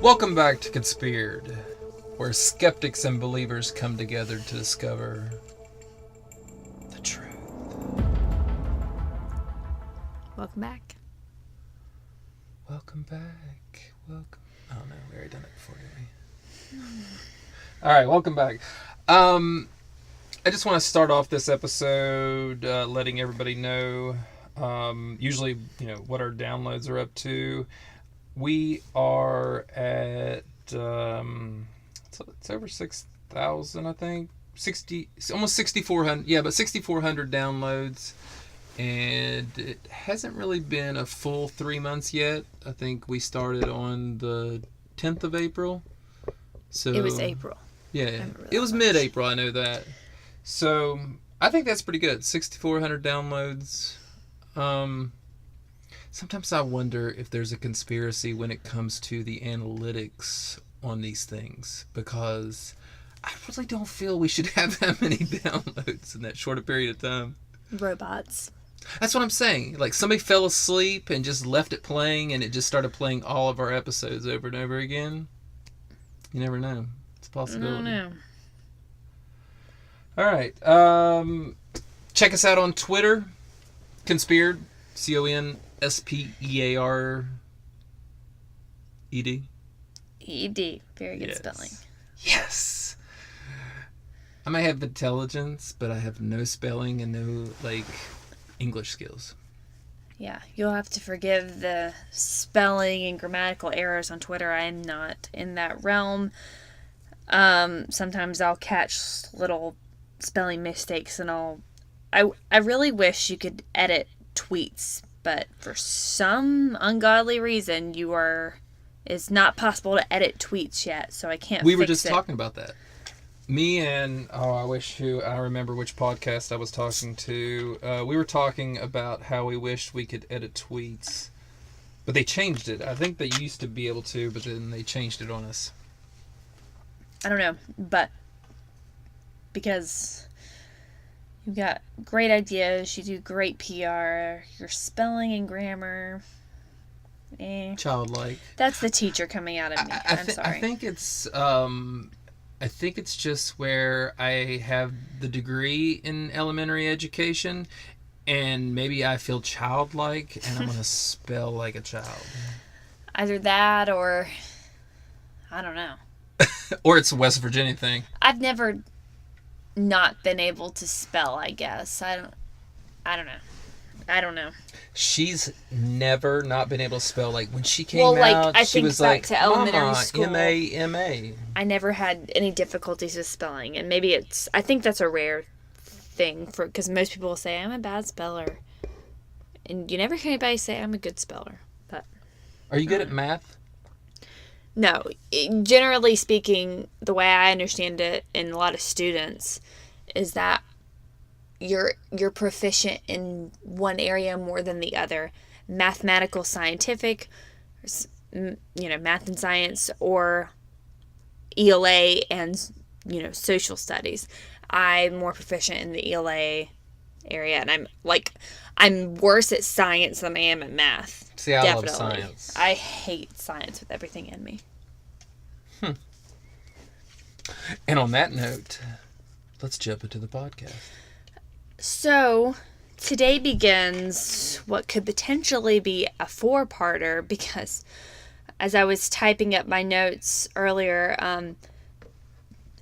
Welcome back to Conspired, where skeptics and believers come together to discover the truth. Welcome back. Welcome back. Welcome. Oh no, we already done it before, didn't we? All right, welcome back. I just want to start off this episode letting everybody know, usually, what our downloads are up to. We are at, it's over 6,000, I think. Almost 6,400. Yeah, but 6,400 downloads. And it hasn't really been a full 3 months yet. I think we started on the 10th of April. So It was April. Yeah, it was mid-April, I know that. So I think that's pretty good. 6,400 downloads. Sometimes I wonder if there's a conspiracy when it comes to the analytics on these things, because I really don't feel we should have that many downloads in that short a period of time. Robots. That's what I'm saying. Like, somebody fell asleep and just left it playing, and it just started playing all of our episodes over and over again. You never know. It's a possibility. I don't know. All right. Check us out on Twitter. Conspired. CONSPEARED. ED. Very good spelling. Yes. I may have intelligence, but I have no spelling and no, English skills. Yeah, you'll have to forgive the spelling and grammatical errors on Twitter. I am not in that realm. Sometimes I'll catch little spelling mistakes, and I really wish you could edit tweets, but for some ungodly reason it's not possible to edit tweets yet, so I can't. We were just talking about that. Me and I remember which podcast I was talking to. We were talking about how we wished we could edit tweets, but they changed it. I think they used to be able to, but then they changed it on us. I don't know, but because you've got great ideas, you do great PR, your spelling and grammar, childlike. That's the teacher coming out of me. I'm sorry. I think it's just where I have the degree in elementary education, and maybe I feel childlike, and I'm going to spell like a child. Either that, or I don't know. Or it's a West Virginia thing. I've never not been able to spell, I guess. I don't know. She's never not been able to spell. Like, when she came out, I she was back like, to elementary school. M-A-M-A. I never had any difficulties with spelling, and maybe I think that's a rare thing, because most people will say, I'm a bad speller. And you never hear anybody say, I'm a good speller. But are you good at math? No. Generally speaking, the way I understand it, and a lot of students, is that you're proficient in one area more than the other. Mathematical, scientific, math and science, or ELA and, social studies. I'm more proficient in the ELA area, and I'm worse at science than I am at math. See, I love science. I hate science with everything in me. And on that note, let's jump into the podcast. So, today begins what could potentially be a 4-parter, because as I was typing up my notes earlier,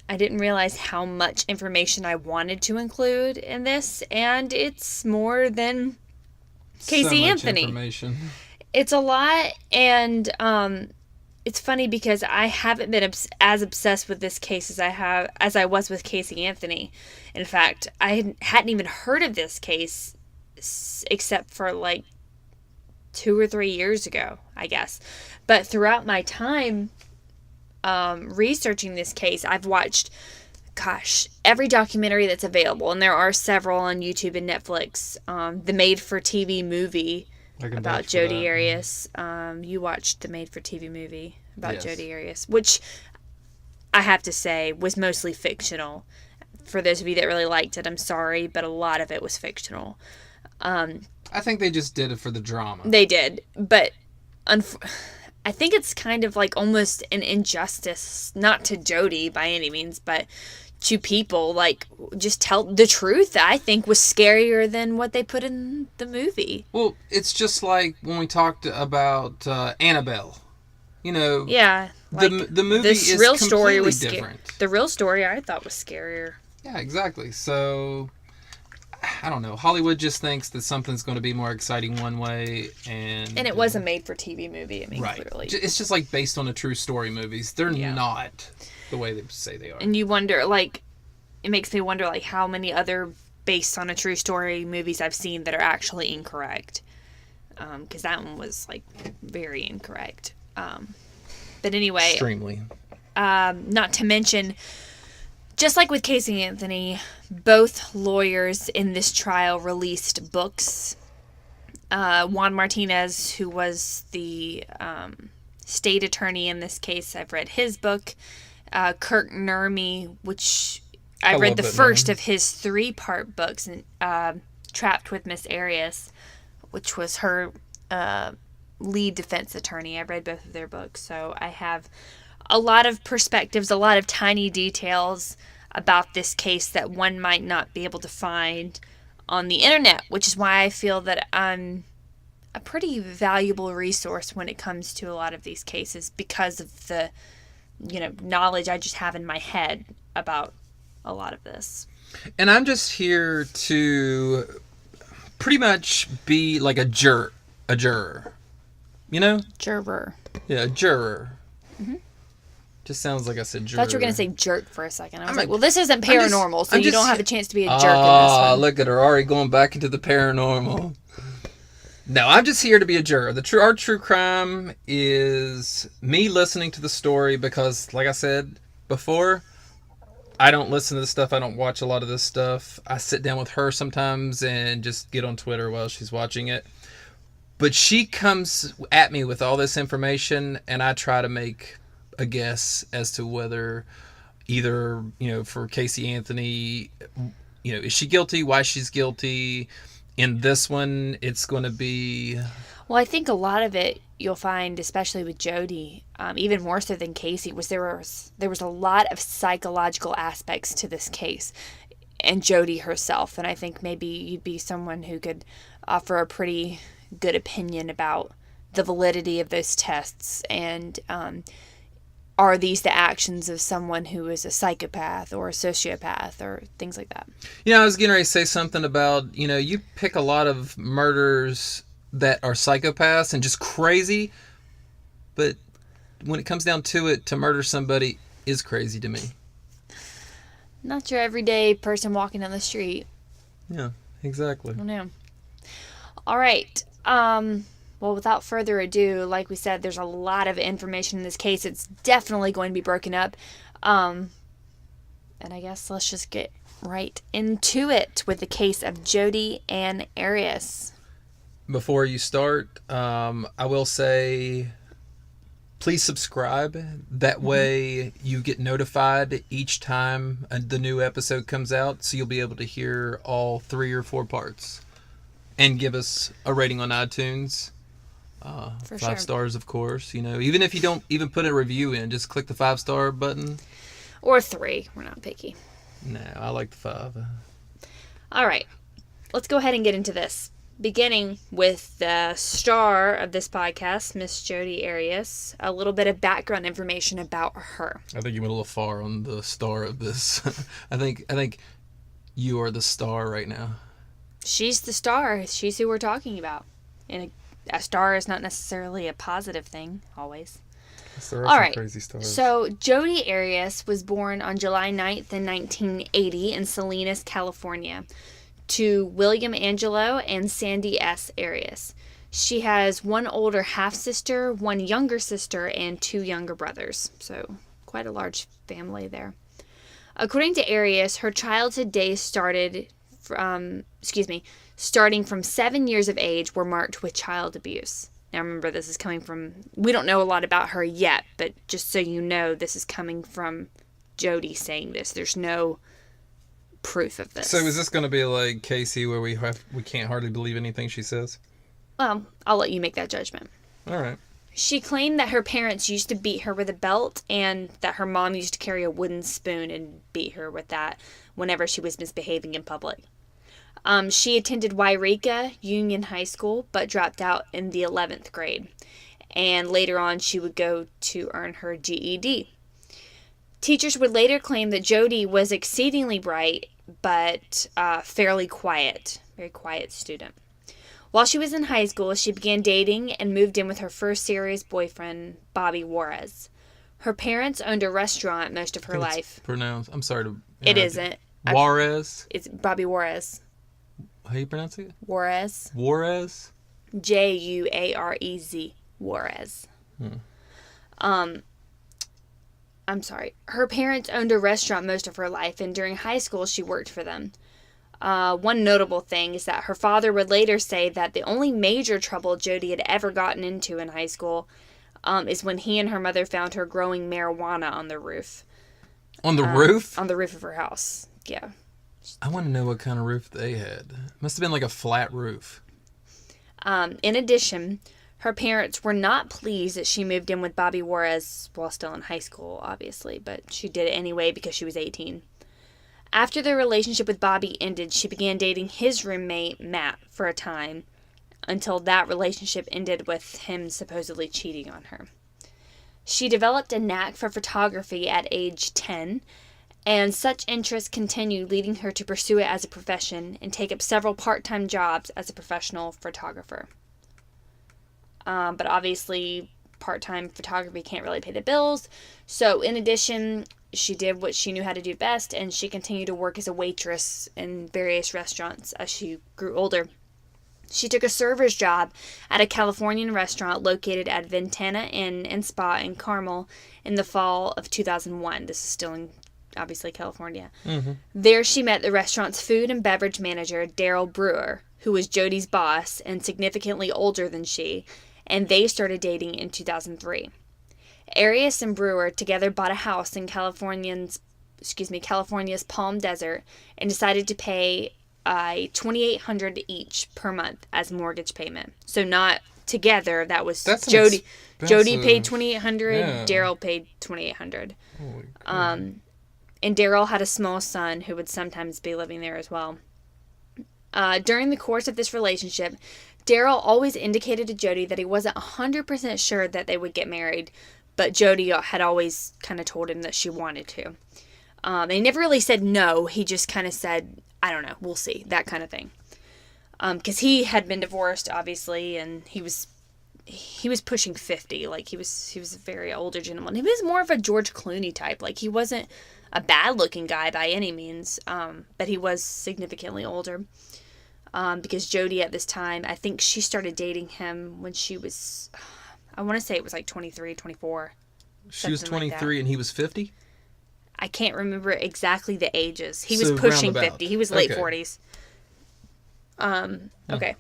I didn't realize how much information I wanted to include in this, and it's more than Casey Anthony. Information. It's a lot, and it's funny because I haven't been as obsessed with this case as I was with Casey Anthony. In fact, I hadn't even heard of this case except for 2 or 3 years ago, I guess. But throughout my time researching this case, I've watched, every documentary that's available, and there are several on YouTube and Netflix. The made-for-TV movie about Jodi Arias. You watched the made-for-TV movie about Jodi Arias, which I have to say was mostly fictional. For those of you that really liked it, I'm sorry, but a lot of it was fictional. I think they just did it for the drama. They did, but I think it's kind of like almost an injustice, not to Jodi by any means, but to people, like, just tell the truth. I think was scarier than what they put in the movie. Well, it's just like when we talked about Annabelle. You know, Yeah, like the movie this is real completely story was different. The real story I thought was scarier. Yeah, exactly. So, I don't know. Hollywood just thinks that something's going to be more exciting one way, and it was a made-for-TV movie. I mean, right. Clearly, It's just like based on a true story movies. They're Yeah. not the way they say they are. And you wonder, like, it makes me wonder, like, how many other based on a true story movies I've seen that are actually incorrect. Because that one was, like, very incorrect. But anyway, Extremely. not to mention, just like with Casey Anthony, both lawyers in this trial released books. Juan Martinez, who was the state attorney in this case, I've read his book. Kirk Nurmi, which I read the first of his 3-part books, Trapped with Miss Arias, which was her lead defense attorney. I've read both of their books, so I have a lot of perspectives, a lot of tiny details about this case that one might not be able to find on the internet, which is why I feel that I'm a pretty valuable resource when it comes to a lot of these cases, because of the knowledge I just have in my head about a lot of this. And I'm just here to pretty much be like a juror. You know? Juror. Yeah, a juror. Mm-hmm. Just sounds like I said juror. I thought you were going to say jerk for a second. I was like, well, this isn't paranormal, so you don't have a chance to be a jerk in this one. Look at her already going back into the paranormal. No, I'm just here to be a juror. Our true crime is me listening to the story because, like I said before, I don't listen to this stuff. I don't watch a lot of this stuff. I sit down with her sometimes and just get on Twitter while she's watching it. But she comes at me with all this information, and I try to make a guess as to whether either, for Casey Anthony, is she guilty? Why she's guilty? In this one, it's going to be... Well, I think a lot of it you'll find, especially with Jodi, even more so than Casey, was there was a lot of psychological aspects to this case, and Jodi herself. And I think maybe you'd be someone who could offer a pretty good opinion about the validity of those tests, and are these the actions of someone who is a psychopath or a sociopath or things like that. I was getting ready to say something about, you pick a lot of murders that are psychopaths and just crazy, but when it comes down to it, to murder somebody is crazy to me. Not your everyday person walking down the street. Yeah, exactly. I don't know. All right. Well, without further ado, like we said, there's a lot of information in this case. It's definitely going to be broken up. And I guess let's just get right into it with the case of Jodi and Arias. Before you start, I will say, please subscribe. That way you get notified each time the new episode comes out, so you'll be able to hear all 3 or 4 parts. And give us a rating on iTunes. For 5 stars, of course. Even if you don't even put a review in, just click the 5-star button. Or 3. We're not picky. No, I like the 5. All right. Let's go ahead and get into this. Beginning with the star of this podcast, Miss Jodi Arias. A little bit of background information about her. I think you went a little far on the star of this. I think you are the star right now. She's the star. She's who we're talking about. And a star is not necessarily a positive thing, always. There are some crazy stars. So, Jodi Arias was born on July 9th in 1980 in Salinas, California, to William Angelo and Sandy S. Arias. She has 1 older half-sister, 1 younger sister, and 2 younger brothers. So, quite a large family there. According to Arias, her childhood days starting from 7 years of age were marked with child abuse. Now remember, this is coming from, we don't know a lot about her yet, but just so you know, this is coming from Jodi saying this. There's no proof of this. So is this going to be like Casey, where we can't hardly believe anything she says? Well, I'll let you make that judgment. All right. She claimed that her parents used to beat her with a belt and that her mom used to carry a wooden spoon and beat her with that whenever she was misbehaving in public. She attended Wairika Union High School but dropped out in the 11th grade. And later on, she would go to earn her GED. Teachers would later claim that Jodi was exceedingly bright but fairly quiet, very quiet student. While she was in high school, she began dating and moved in with her first serious boyfriend, Bobby Juarez. Her parents owned a restaurant most of her life. Pronounced. I'm sorry to. It isn't. Juarez. It's Bobby Juarez. How you pronounce it? Juarez. Juarez. Juarez. Juarez. I'm sorry. Her parents owned a restaurant most of her life, and during high school, she worked for them. One notable thing is that her father would later say that the only major trouble Jodi had ever gotten into in high school is when he and her mother found her growing marijuana on the roof. On the roof? On the roof of her house, yeah. I want to know what kind of roof they had. Must have been like a flat roof. In addition, her parents were not pleased that she moved in with Bobby Juarez while still in high school, obviously, but she did it anyway because she was 18. After their relationship with Bobby ended, she began dating his roommate, Matt, for a time, until that relationship ended with him supposedly cheating on her. She developed a knack for photography at age 10, and such interest continued, leading her to pursue it as a profession and take up several part-time jobs as a professional photographer. But obviously, part-time photography can't really pay the bills, so in addition, she did what she knew how to do best, and she continued to work as a waitress in various restaurants as she grew older. She took a server's job at a Californian restaurant located at Ventana Inn and Spa in Carmel in the fall of 2001. This is still in, obviously, California. Mm-hmm. There she met the restaurant's food and beverage manager, Daryl Brewer, who was Jodi's boss and significantly older than she, and they started dating in 2003. Arias and Brewer together bought a house in California's Palm Desert and decided to pay $2,800 each per month as mortgage payment. So not together. That was Jodi. Jodi paid $2,800. Yeah. Daryl paid $2,800. And Daryl had a small son who would sometimes be living there as well. During the course of this relationship, Daryl always indicated to Jodi that he wasn't 100% sure that they would get married, but Jodi had always kind of told him that she wanted to. He never really said no. He just kind of said, I don't know, we'll see, that kind of thing. Because he had been divorced, obviously, and he was pushing 50. Like, he was a very older gentleman. He was more of a George Clooney type. Like, he wasn't a bad-looking guy by any means, but he was significantly older. Because Jodi at this time, I think she started dating him when she was, I want to say it was like 23, 24. She was 23 and he was 50? I can't remember exactly the ages. He was pushing 50. He was late 40s. Okay.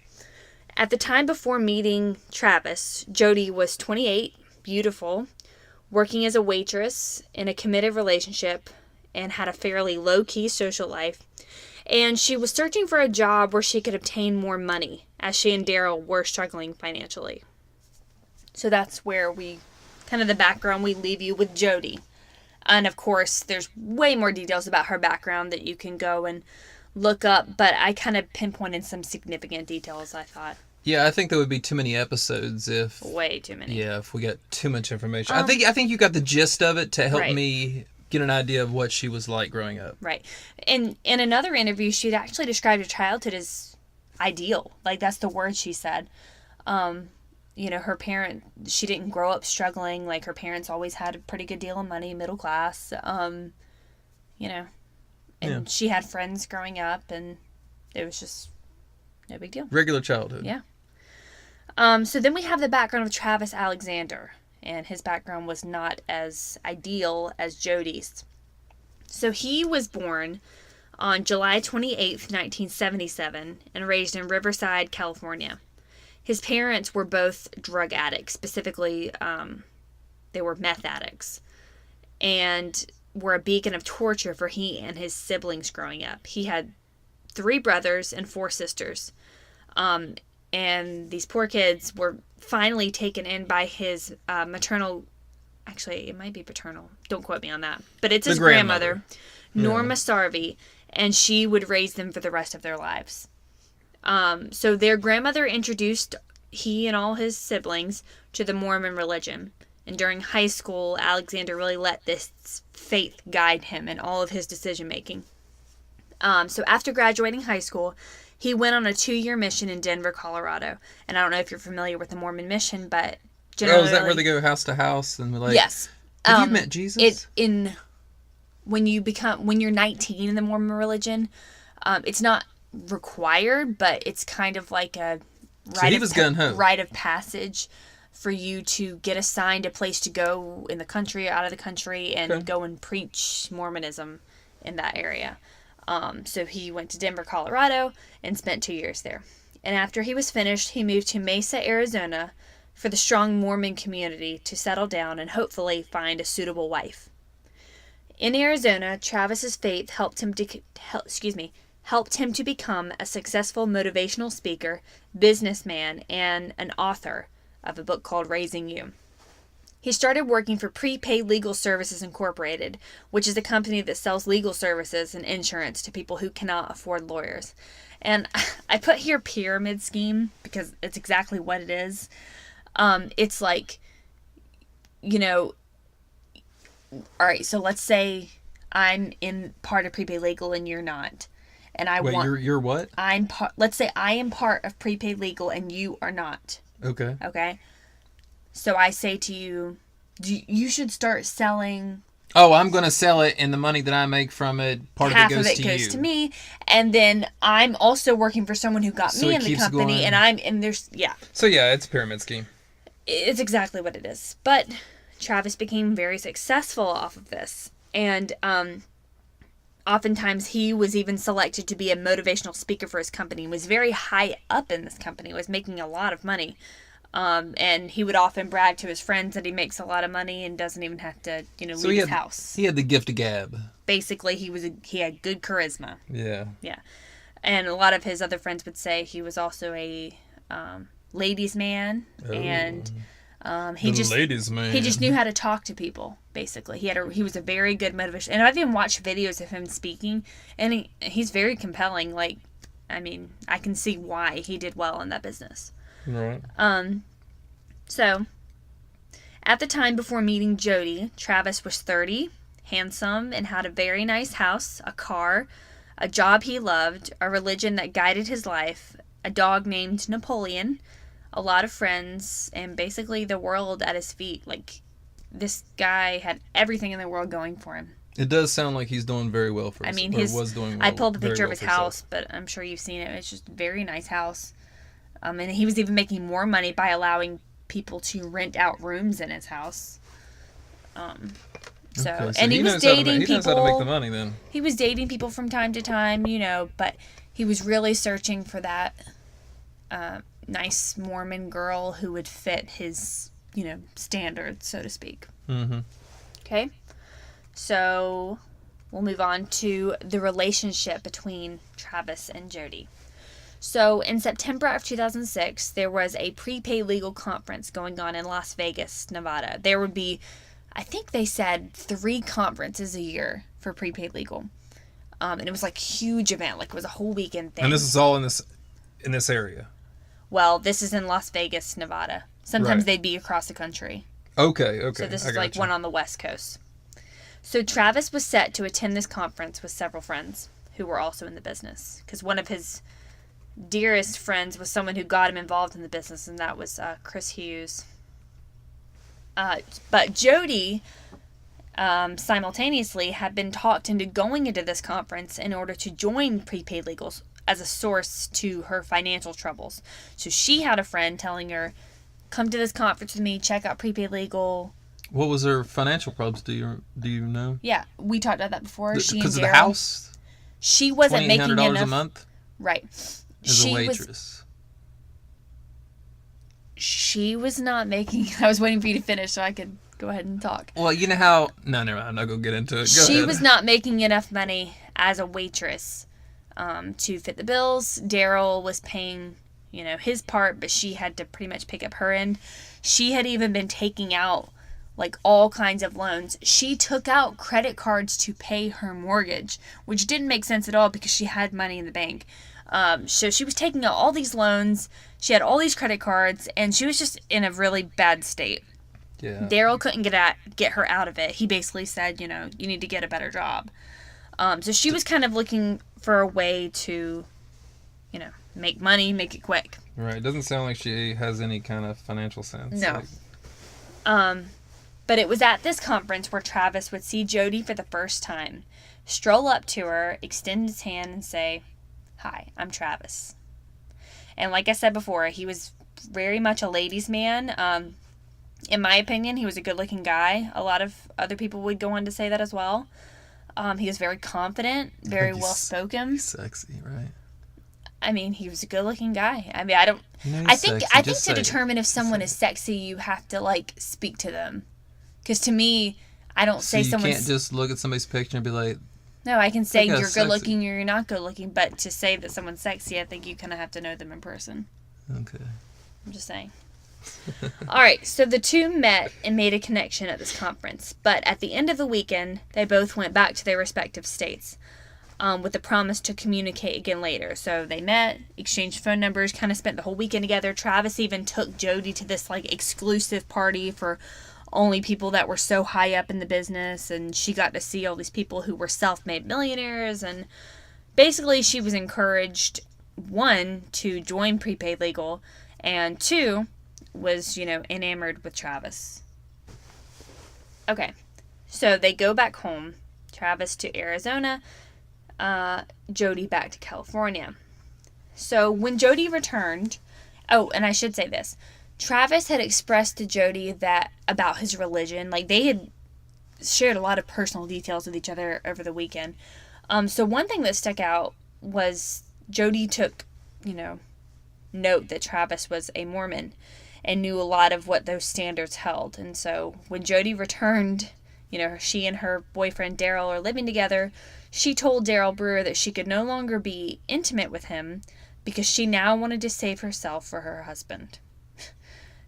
At the time before meeting Travis, Jodi was 28, beautiful, working as a waitress in a committed relationship, and had a fairly low-key social life. And she was searching for a job where she could obtain more money, as she and Daryl were struggling financially. So that's where the background we leave you with Jodi. And of course, there's way more details about her background that you can go and look up, but I kind of pinpointed some significant details, I thought. Yeah, I think there would be too many episodes if... Way too many. Yeah, if we got too much information. I think you got the gist of it to help me get an idea of what she was like growing up. Right. In another interview, she'd actually described her childhood as ideal. Like, that's the word she said. She didn't grow up struggling. Like, her parents always had a pretty good deal of money, middle class, and she had friends growing up, and it was just no big deal. Regular childhood. Yeah. So then we have the background of Travis Alexander, and his background was not as ideal as Jodi's. So he was born on July 28th, 1977, and raised in Riverside, California. His parents were both drug addicts. Specifically, they were meth addicts, and were a beacon of torture for he and his siblings growing up. He had 3 brothers and 4 sisters. And these poor kids were finally taken in by his maternal, actually it might be paternal, don't quote me on that, but it's his grandmother, Norma Sarvey, and she would raise them for the rest of their lives. So their grandmother introduced he and all his siblings to the Mormon religion. And during high school, Alexander really let this faith guide him in all of his decision making. So after graduating high school, he went on a 2-year mission in Denver, Colorado. And I don't know if you're familiar with the Mormon mission, but generally... Oh, is that where they go house to house and like... Yes. Have you met Jesus? When you're 19 in the Mormon religion, it's not required, but it's kind of like a rite of passage for you to get assigned a place to go in the country, out of the country, and go and preach Mormonism in that area. So he went to Denver, Colorado, and spent 2 years there. And after he was finished, he moved to Mesa, Arizona, for the strong Mormon community to settle down and hopefully find a suitable wife. In Arizona, Travis's faith helped him to become a successful motivational speaker, businessman, and an author of a book called Raising You. He started working for Prepaid Legal Services Incorporated, which is a company that sells legal services and insurance to people who cannot afford lawyers. And I put here pyramid scheme because it's exactly what it is. It's like, all right, so let's say I'm in part of Prepaid Legal and you're not. And you're what? Let's say I am part of Prepaid Legal and you are not. Okay. Okay. So I say to you, you should start selling. Oh, I'm going to sell it, and the money that I make from it, part of it goes to you. Half of it goes to me, and then I'm also working for someone who got me in the company, going. So yeah, it's a pyramid scheme. It's exactly what it is. But Travis became very successful off of this, and oftentimes he was even selected to be a motivational speaker for his company. He was very high up in this company, was making a lot of money. And he would often brag to his friends that he makes a lot of money and doesn't even have to, leave his house. He had the gift of gab. Basically, he had good charisma. Yeah. Yeah. And a lot of his other friends would say he was also a ladies' man. Oh. And he just knew how to talk to people, basically. He was a very good motivation. And I've even watched videos of him speaking, and he's very compelling. Like, I can see why he did well in that business. Right. So, at the time before meeting Jodi, Travis was 30, handsome, and had a very nice house, a car, a job he loved, a religion that guided his life, a dog named Napoleon, a lot of friends, and basically the world at his feet. Like, this guy had everything in the world going for him. It does sound like he's doing very well for himself. Was doing well, I pulled a picture of his house, but I'm sure you've seen it. It's just a very nice house. And he was even making more money by allowing people to rent out rooms in his house. So he was dating people. He knows how to make the money then. He was dating people from time to time, but he was really searching for that nice Mormon girl who would fit his, standards, so to speak. Mm-hmm. Okay? So we'll move on to the relationship between Travis and Jodi. So, in September of 2006, there was a Prepaid Legal conference going on in Las Vegas, Nevada. There would be, I think they said, 3 conferences a year for Prepaid Legal. And it was like a huge event, like it was a whole weekend thing. And this is all in this area? Well, this is in Las Vegas, Nevada. Sometimes they'd be across the country. Okay. So this is like one on the West Coast. So Travis was set to attend this conference with several friends who were also in the business. Because one of his dearest friends was someone who got him involved in the business, and that was Chris Hughes. But Jodi simultaneously had been talked into going into this conference in order to join Prepaid Legals as a source to her financial troubles. So she had a friend telling her, come to this conference with me, check out Prepaid Legal. What was her financial problems? Do you know? Yeah, we talked about that before. Because of the house? She wasn't making enough. $2,800 a month? Right. As a waitress. She was not making... I was waiting for you to finish so I could go ahead and talk. Well, you know how... No, never mind. I'm not going to get into it. She was not making enough money as a waitress to fit the bills. Daryl was paying, his part, but she had to pretty much pick up her end. She had even been taking out like all kinds of loans. She took out credit cards to pay her mortgage, which didn't make sense at all because she had money in the bank. So she was taking out all these loans. She had all these credit cards, and she was just in a really bad state. Yeah. Daryl couldn't get her out of it. He basically said, you need to get a better job. So she was kind of looking for a way to, make money, make it quick. Right. It doesn't sound like she has any kind of financial sense. No. But it was at this conference where Travis would see Jodi for the first time, stroll up to her, extend his hand, and say, "Hi, I'm Travis." And like I said before, he was very much a ladies' man. In my opinion, he was a good-looking guy. A lot of other people would go on to say that as well. He was very confident, very well-spoken. Sexy, right? I mean, he was a good-looking guy. I mean, I think to determine if someone is sexy, you have to speak to them. Because to me, I don't say someone's... you can't just look at somebody's picture and be like... No, I can say you're good-looking or you're not good-looking, but to say that someone's sexy, I think you kind of have to know them in person. Okay. I'm just saying. All right, so the two met and made a connection at this conference, but at the end of the weekend, they both went back to their respective states with the promise to communicate again later. So they met, exchanged phone numbers, kind of spent the whole weekend together. Travis even took Jodi to this exclusive party for only people that were so high up in the business, and she got to see all these people who were self-made millionaires, and basically she was encouraged, one, to join prepaid legal, and two, was, enamored with Travis. Okay, so they go back home, Travis to Arizona, Jodi back to California. So when Jodi returned, and I should say this, Travis had expressed to Jodi that about his religion. They had shared a lot of personal details with each other over the weekend. So one thing that stuck out was Jodi took, note that Travis was a Mormon and knew a lot of what those standards held. And so when Jodi returned, she and her boyfriend Daryl are living together, she told Daryl Brewer that she could no longer be intimate with him because she now wanted to save herself for her husband.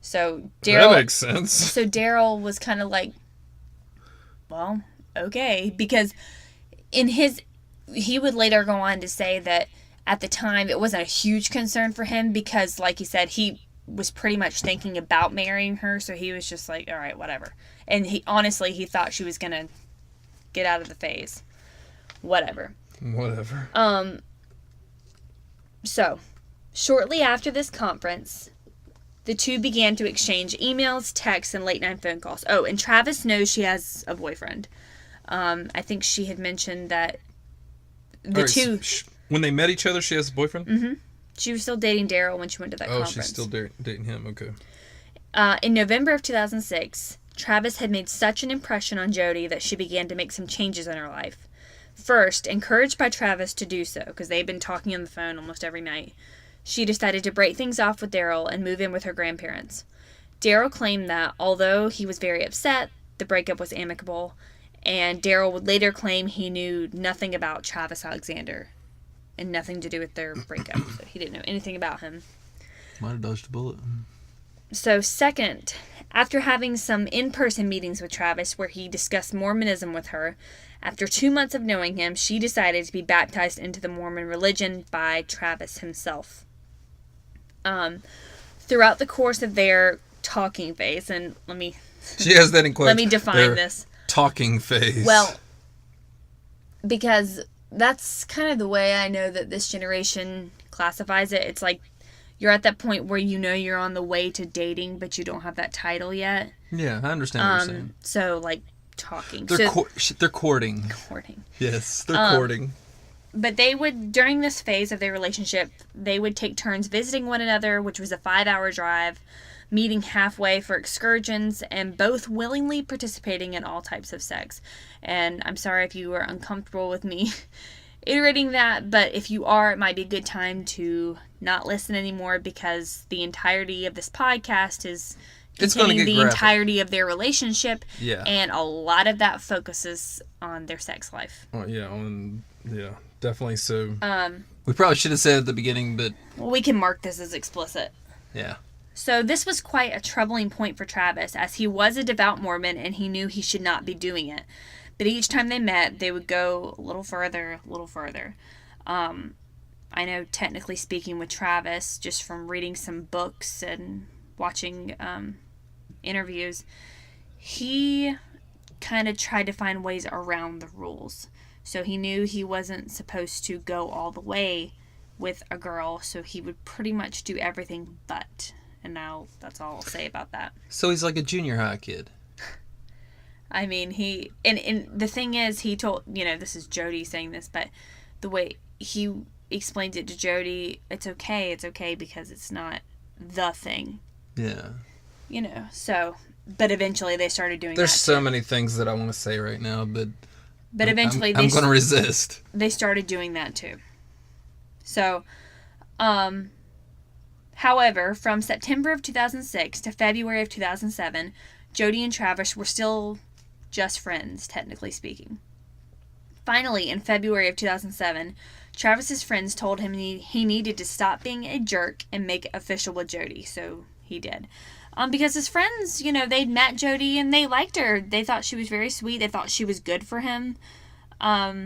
So Daryl... That makes sense. So Daryl was kind of like, well, okay. Because he would later go on to say that at the time it wasn't a huge concern for him because, like he said, he was pretty much thinking about marrying her. So he was just like, all right, whatever. And he thought she was going to get out of the phase. Whatever. So, shortly after this conference, the two began to exchange emails, texts, and late-night phone calls. Oh, and Travis knows she has a boyfriend. I think she had mentioned that two... When they met each other, she has a boyfriend? Mm-hmm. She was still dating Daryl when she went to that conference. Oh, she's still dating him. Okay. In November of 2006, Travis had made such an impression on Jodi that she began to make some changes in her life. First, encouraged by Travis to do so, because they'd been talking on the phone almost every night, she decided to break things off with Daryl and move in with her grandparents. Daryl claimed that, although he was very upset, the breakup was amicable, and Daryl would later claim he knew nothing about Travis Alexander and nothing to do with their breakup. So he didn't know anything about him. Might have dodged a bullet. So second, after having some in-person meetings with Travis where he discussed Mormonism with her, after 2 months of knowing him, she decided to be baptized into the Mormon religion by Travis himself. Throughout the course of their talking phase, and she has that in quotes. Let me define this. Talking phase. Well, because that's kind of the way I know that this generation classifies it. It's like you're at that point where you're on the way to dating, but you don't have that title yet. Yeah, I understand what you're saying. So, talking. They're courting. Courting. Yes, they're courting. But they would, during this phase of their relationship, they would take turns visiting one another, which was a 5-hour drive, meeting halfway for excursions, and both willingly participating in all types of sex. And I'm sorry if you are uncomfortable with me iterating that, but if you are, it might be a good time to not listen anymore because the entirety of this podcast is containing the graphic. entirety of their relationship. Yeah. And a lot of that focuses on their sex life. Definitely. So we probably should have said at the beginning, but we can mark this as explicit. Yeah. So this was quite a troubling point for Travis, as he was a devout Mormon and he knew he should not be doing it. But each time they met, they would go a little further, a little further. I know, technically speaking, with Travis, just from reading some books and watching interviews, he kind of tried to find ways around the rules. So he knew he wasn't supposed to go all the way with a girl, so he would pretty much do everything but. And now that's all I'll say about that. So he's like a junior high kid. I mean, and the thing is, he told, this is Jodi saying this, but the way he explained it to Jodi, it's okay because it's not the thing. Yeah. So, but eventually they started doing There's that so too. many things that I want to say right now, but eventually I'm going to resist. They started doing that too. So, however, from September of 2006 to February of 2007, Jodi and Travis were still just friends, technically speaking. Finally, in February of 2007, Travis's friends told him he needed to stop being a jerk and make it official with Jodi, so he did. Because his friends, they'd met Jodi and they liked her. They thought she was very sweet. They thought she was good for him. So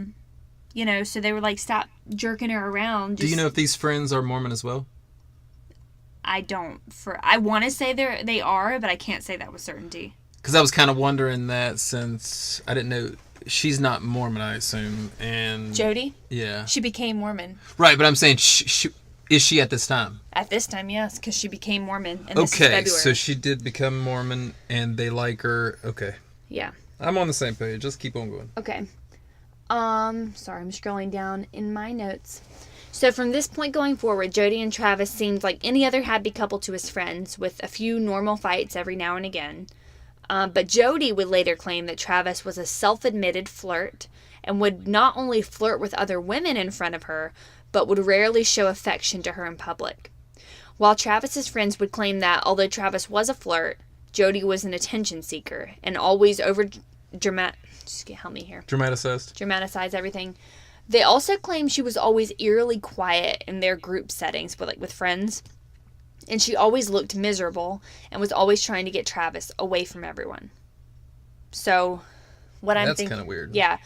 they were like, stop jerking her around. Do you know if these friends are Mormon as well? I don't. I want to say they are, but I can't say that with certainty. Because I was kind of wondering that, since I didn't know. She's not Mormon, I assume. And Jodi? Yeah. She became Mormon. Right, but I'm saying, is she at this time? At this time, yes, because she became Mormon. And this is Okay, February. so she did become Mormon, and they like her. Okay. Yeah. I'm on the same page. Just keep on going. Okay. Sorry, I'm scrolling down in my notes. So from this point going forward, Jodi and Travis seemed like any other happy couple to his friends, with a few normal fights every now and again. But Jodi would later claim that Travis was a self-admitted flirt and would not only flirt with other women in front of her, but would rarely show affection to her in public. While Travis's friends would claim that although Travis was a flirt, Jodi was an attention seeker and always dramatize everything. They also claimed she was always eerily quiet in their group settings with friends. And she always looked miserable and was always trying to get Travis away from everyone. So, That's kind of weird. Yeah.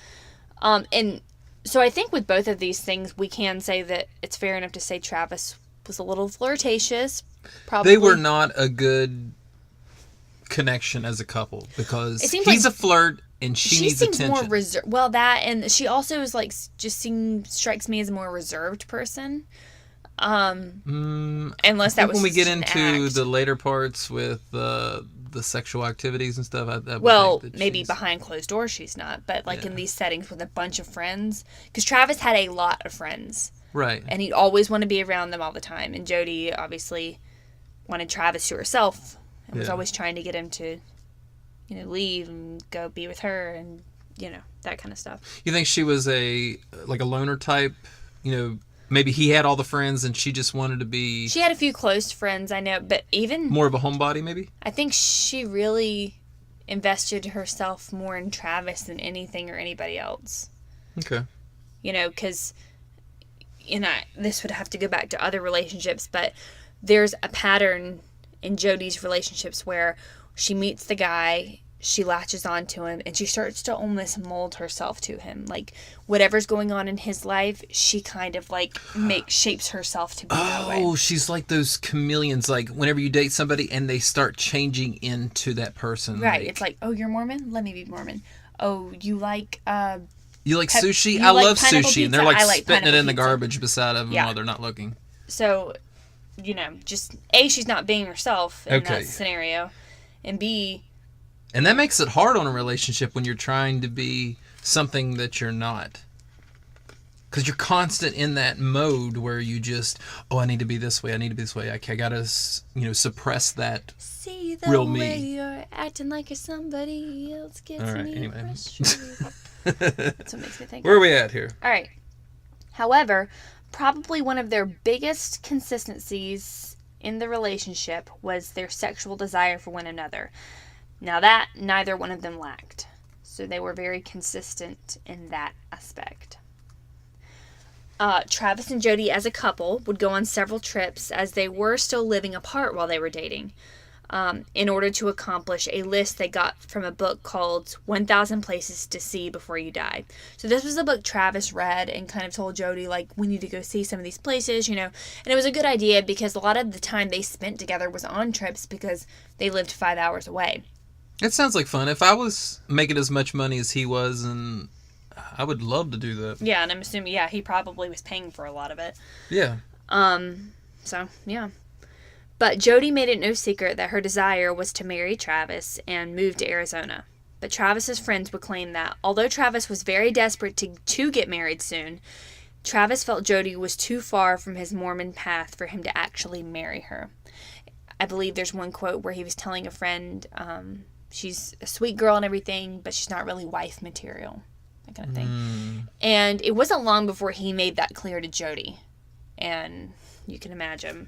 And so I think with both of these things, we can say that it's fair enough to say Travis was a little flirtatious. Probably. They were not a good connection as a couple, because he's a flirt and she needs attention. More reserved. Well, that, and she also is strikes me as a more reserved person. Unless that was when we get into act. The later parts with the sexual activities and stuff. I think that maybe behind closed doors she's not, but in these settings with a bunch of friends, because Travis had a lot of friends, right? And he'd always want to be around them all the time. And Jodi obviously wanted Travis to herself and was always trying to get him to, leave and go be with her and that kind of stuff. You think she was a loner type? Maybe he had all the friends and she just wanted to be... She had a few close friends, I know, but even... More of a homebody, maybe? I think she really invested herself more in Travis than anything or anybody else. Okay. Because, this would have to go back to other relationships, but there's a pattern in Jodi's relationships where she meets the guy, she latches onto him, and she starts to almost mold herself to him. Whatever's going on in his life, she kind of shapes herself to be that way. Oh, she's like those chameleons. Whenever you date somebody and they start changing into that person. Right. It's oh, you're Mormon? Let me be Mormon. Oh, you like you like sushi? I love sushi. Pizza? And they're spitting it in the pizza. garbage beside of them while they're not looking. So, just A, she's not being herself in that scenario, and B... And that makes it hard on a relationship when you're trying to be something that you're not. Because you're constant in that mode where you just, I need to be this way. I need to be this way. I gotta, suppress that See the real way me. You're acting like you're somebody else gets me frustrated. That's what makes me think. Where are we at here? All right. However, probably one of their biggest consistencies in the relationship was their sexual desire for one another. Now that neither one of them lacked. So they were very consistent in that aspect. Travis and Jodi as a couple would go on several trips as they were still living apart while they were dating, in order to accomplish a list they got from a book called 1,000 Places to See Before You Die. So this was a book Travis read and kind of told Jodi, like, we need to go see some of these places, you know. And it was a good idea because a lot of the time they spent together was on trips because they lived 5 hours away. It sounds like fun. If I was making as much money as he was, and I would love to do that. Yeah, and I'm assuming, he probably was paying for a lot of it. Yeah. So, yeah. But Jodi made it no secret that her desire was to marry Travis and move to Arizona. But Travis's friends would claim that, although Travis was very desperate to get married soon, Travis felt Jodi was too far from his Mormon path for him to actually marry her. I believe there's one quote where he was telling a friend, she's a sweet girl and everything, but she's not really wife material. That kind of thing. And it wasn't long before he made that clear to Jodi. And you can imagine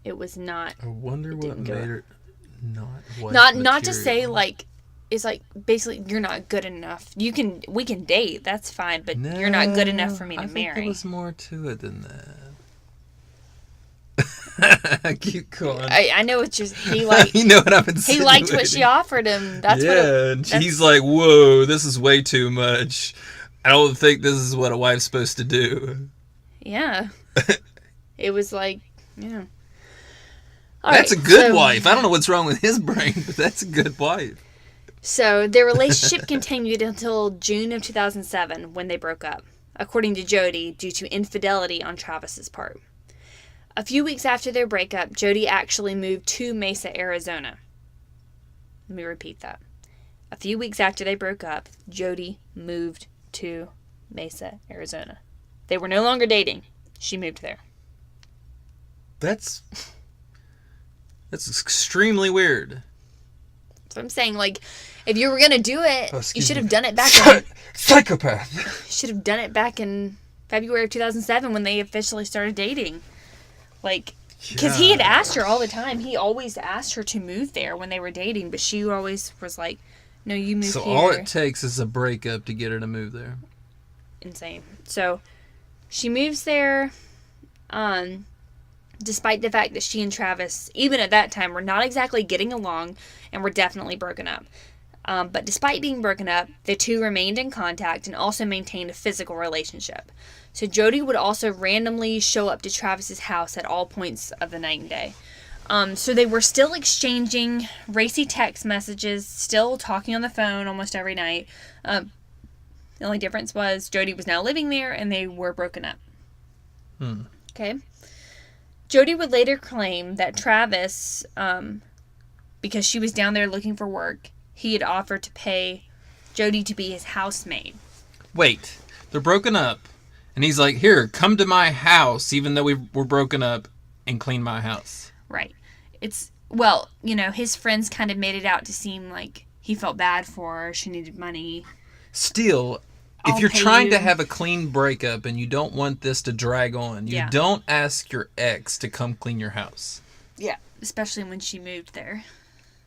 it was not. I wonder what made her not to say like it's like basically you're not good enough. We can date, that's fine, but you're not good enough for me to marry. There was more to it than that. Keep going. I know it's just he like you know what I've been saying. He liked what she offered him. That's and he's like, whoa, this is way too much. I don't think this is what a wife's supposed to do. Yeah. It was like, yeah. That's a good wife. I don't know what's wrong with his brain, but that's a good wife. So their relationship continued until June of 2007 when they broke up, according to Jodi, due to infidelity on Travis's part. A few weeks after their breakup, Jodi actually moved to Mesa, Arizona. Let me repeat that. A few weeks after they broke up, Jodi moved to Mesa, Arizona. They were no longer dating. She moved there. That's extremely weird. That's what I'm saying. Like, if you were going to do it, you should have done it back in... Psychopath! You should have done it back in February of 2007 when they officially started dating. Like, because he had asked her all the time. He always asked her to move there when they were dating, but she always was like, no, you move here. So all it takes is a breakup to get her to move there. Insane. So she moves there, despite the fact that she and Travis, even at that time, were not exactly getting along and were definitely broken up. But despite being broken up, the two remained in contact and also maintained a physical relationship. So Jodi would also randomly show up to Travis's house at all points of the night and day. So they were still exchanging racy text messages, still talking on the phone almost every night. The only difference was Jodi was now living there and they were broken up. Okay. Jodi would later claim that Travis, because she was down there looking for work, he had offered to pay Jodi to be his housemaid. Wait, they're broken up. And he's like, here, come to my house, even though we're broken up, and clean my house. Right. It's, well, you know, his friends kind of made it out to seem like he felt bad for her, she needed money. Still, if you're trying to have a clean breakup and you don't want this to drag on, you don't ask your ex to come clean your house. Yeah, especially when she moved there.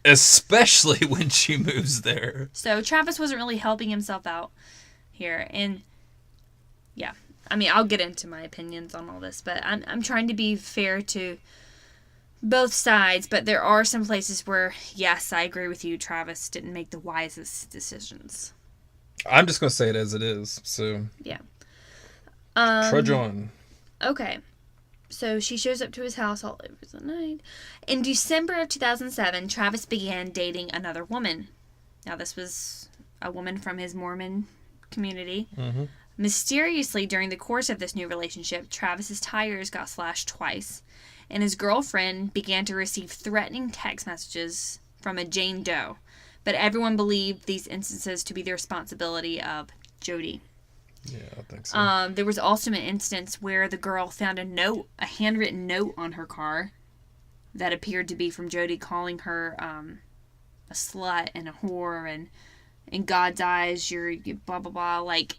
Especially when she moves there. So Travis wasn't really helping himself out here, and yeah. I mean, I'll get into my opinions on all this, but I'm trying to be fair to both sides, but there are some places where, yes, I agree with you, Travis didn't make the wisest decisions. I'm just going to say it as it is, so... Yeah. Trudge on. Okay. So she shows up to his house all over the night. In December of 2007, Travis began dating another woman. Now, this was a woman from his Mormon community. Mm-hmm. Mysteriously, during the course of this new relationship, Travis's tires got slashed twice, and his girlfriend began to receive threatening text messages from a Jane Doe. But everyone believed these instances to be the responsibility of Jodi. Yeah, I think so. There was also an instance where the girl found a handwritten note on her car that appeared to be from Jodi calling her a slut and a whore, and in God's eyes, you're blah, blah, blah, like...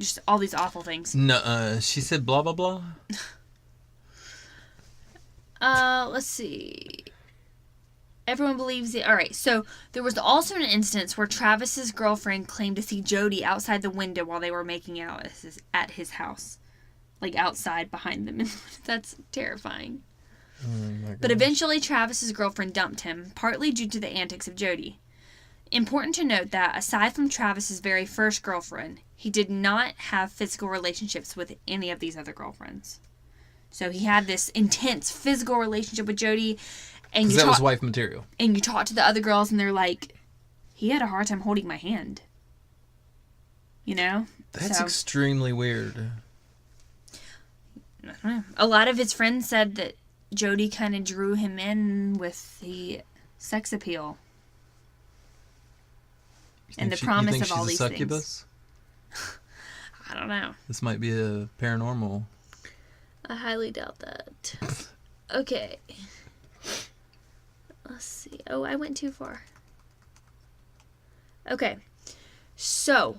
Just all these awful things. No, she said blah, blah, blah? Let's see. Everyone believes it. All right, so there was also an instance where Travis's girlfriend claimed to see Jodi outside the window while they were making out at his house. Like outside behind them. That's terrifying. But eventually Travis's girlfriend dumped him, partly due to the antics of Jodi. Important to note that, aside from Travis's very first girlfriend, he did not have physical relationships with any of these other girlfriends. So he had this intense physical relationship with Jodi. Because that was wife material. And you talk to the other girls and they're like, he had a hard time holding my hand. You know? That's extremely weird. I don't know. A lot of his friends said that Jodi kind of drew him in with the sex appeal. And the promise of all these things. I don't know. This might be a paranormal. I highly doubt that. Okay. Let's see. Oh, I went too far. Okay. So,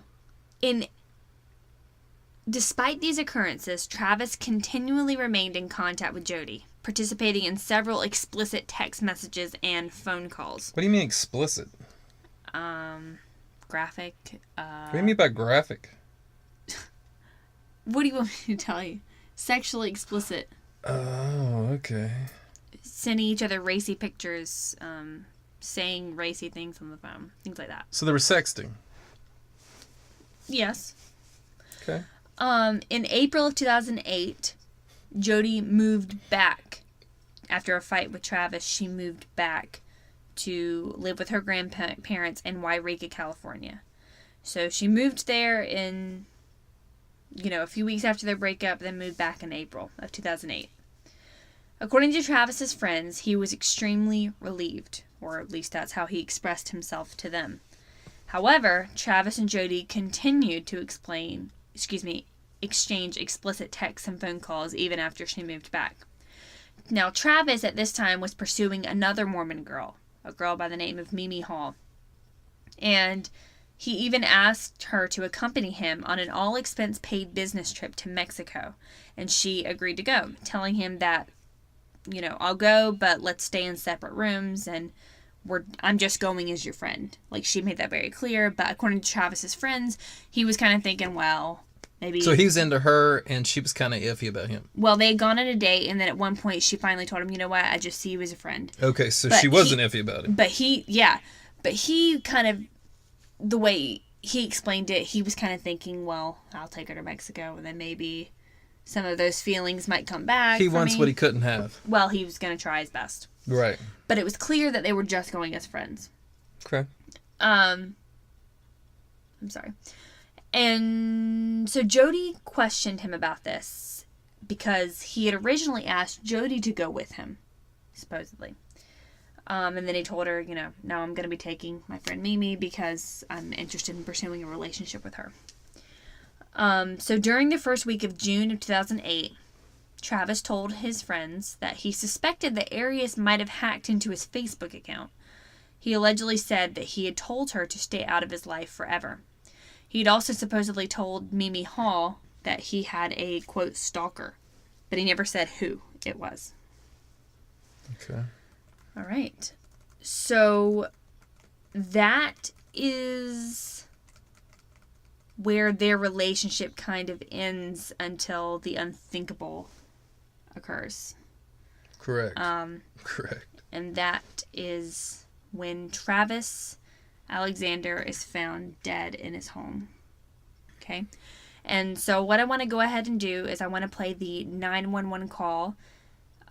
despite these occurrences, Travis continually remained in contact with Jodi, participating in several explicit text messages and phone calls. What do you mean explicit? Graphic. What do you mean by graphic? What do you want me to tell you? Sexually explicit. Oh, okay. Sending each other racy pictures, saying racy things on the phone, things like that. So they were sexting? Yes. Okay. In April of 2008, Jodi moved back. After a fight with Travis, she moved back to live with her grandparents in Wairika, California. So she moved there in, a few weeks after their breakup, then moved back in April of 2008. According to Travis's friends, he was extremely relieved, or at least that's how he expressed himself to them. However, Travis and Jodi continued to exchange explicit texts and phone calls even after she moved back. Now, Travis at this time was pursuing another Mormon girl, a girl by the name of Mimi Hall. And he even asked her to accompany him on an all-expense-paid business trip to Mexico. And she agreed to go, telling him that, I'll go, but let's stay in separate rooms, and I'm just going as your friend. Like, she made that very clear, but according to Travis's friends, he was kind of thinking, well, maybe... So he was into her, and she was kind of iffy about him. Well, they had gone on a date, and then at one point, she finally told him, you know what, I just see you as a friend. Okay, so she wasn't iffy about it. But he kind of, the way he explained it, he was kind of thinking, well, I'll take her to Mexico, and then maybe some of those feelings might come back. He wants what he couldn't have. Well, he was going to try his best. Right. But it was clear that they were just going as friends. Okay. I'm sorry. And so Jodi questioned him about this because he had originally asked Jodi to go with him, supposedly. And then he told her, no, I'm going to be taking my friend Mimi because I'm interested in pursuing a relationship with her. So during the first week of June of 2008, Travis told his friends that he suspected that Arias might have hacked into his Facebook account. He allegedly said that he had told her to stay out of his life forever. He'd also supposedly told Mimi Hall that he had a, quote, stalker, but he never said who it was. Okay. All right. So that is where their relationship kind of ends until the unthinkable occurs. Correct. Correct. And that is when Travis Alexander is found dead in his home. Okay? And so what I want to go ahead and do is I want to play the 911 call.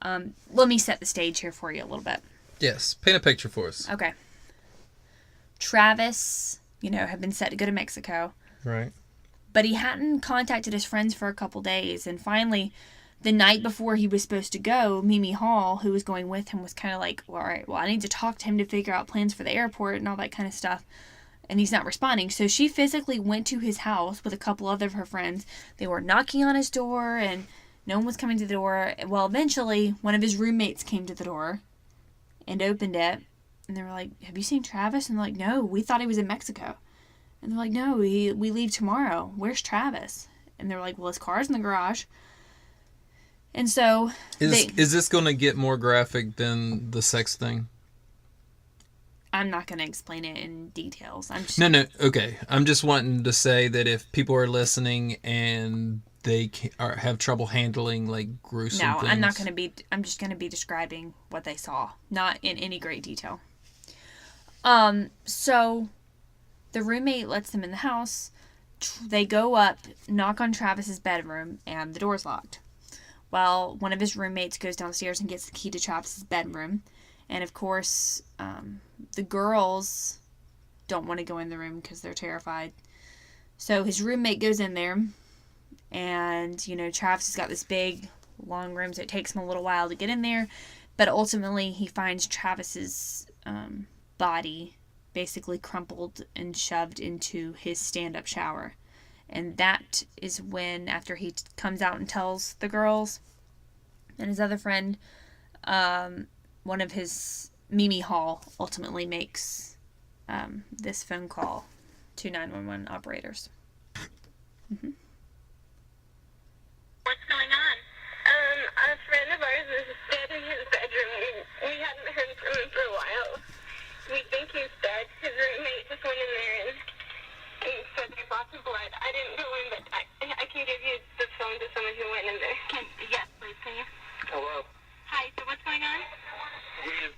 Let me set the stage here for you a little bit. Yes. Paint a picture for us. Okay. Travis, had been set to go to Mexico. Right. But he hadn't contacted his friends for a couple days. And finally, the night before he was supposed to go, Mimi Hall, who was going with him, was kind of like, well, all right, I need to talk to him to figure out plans for the airport and all that kind of stuff. And he's not responding. So she physically went to his house with a couple other of her friends. They were knocking on his door and no one was coming to the door. Well, eventually, one of his roommates came to the door and opened it. And they were like, have you seen Travis? And they're like, no, we thought he was in Mexico. And they're like, no, we leave tomorrow. Where's Travis? And they're like, well, his car's in the garage. And so... Is this going to get more graphic than the sex thing? I'm not going to explain it in details. No, okay. I'm just wanting to say that if people are listening and they have trouble handling, like, gruesome things... I'm not going to be... I'm just going to be describing what they saw. Not in any great detail. So, the roommate lets them in the house. They go up, knock on Travis's bedroom, and the door's locked. Well, one of his roommates goes downstairs and gets the key to Travis's bedroom. And, of course, the girls don't want to go in the room because they're terrified. So his roommate goes in there. And, you know, Travis has got this big, long room, so it takes him a little while to get in there. But ultimately, he finds Travis's body basically crumpled and shoved into his stand-up shower. And that is when, after he comes out and tells the girls and his other friend, one of his, Mimi Hall, ultimately makes this phone call to 911 operators. Mm-hmm. What's going on? A friend of ours is dead in his bedroom. We hadn't heard from him for a while. We think he's dead. His roommate just went in there and said there's lots of blood. I didn't go in, but I can give you the phone to someone who went in there. Yes, please, can you? Hello. Hi, so what's going on? He's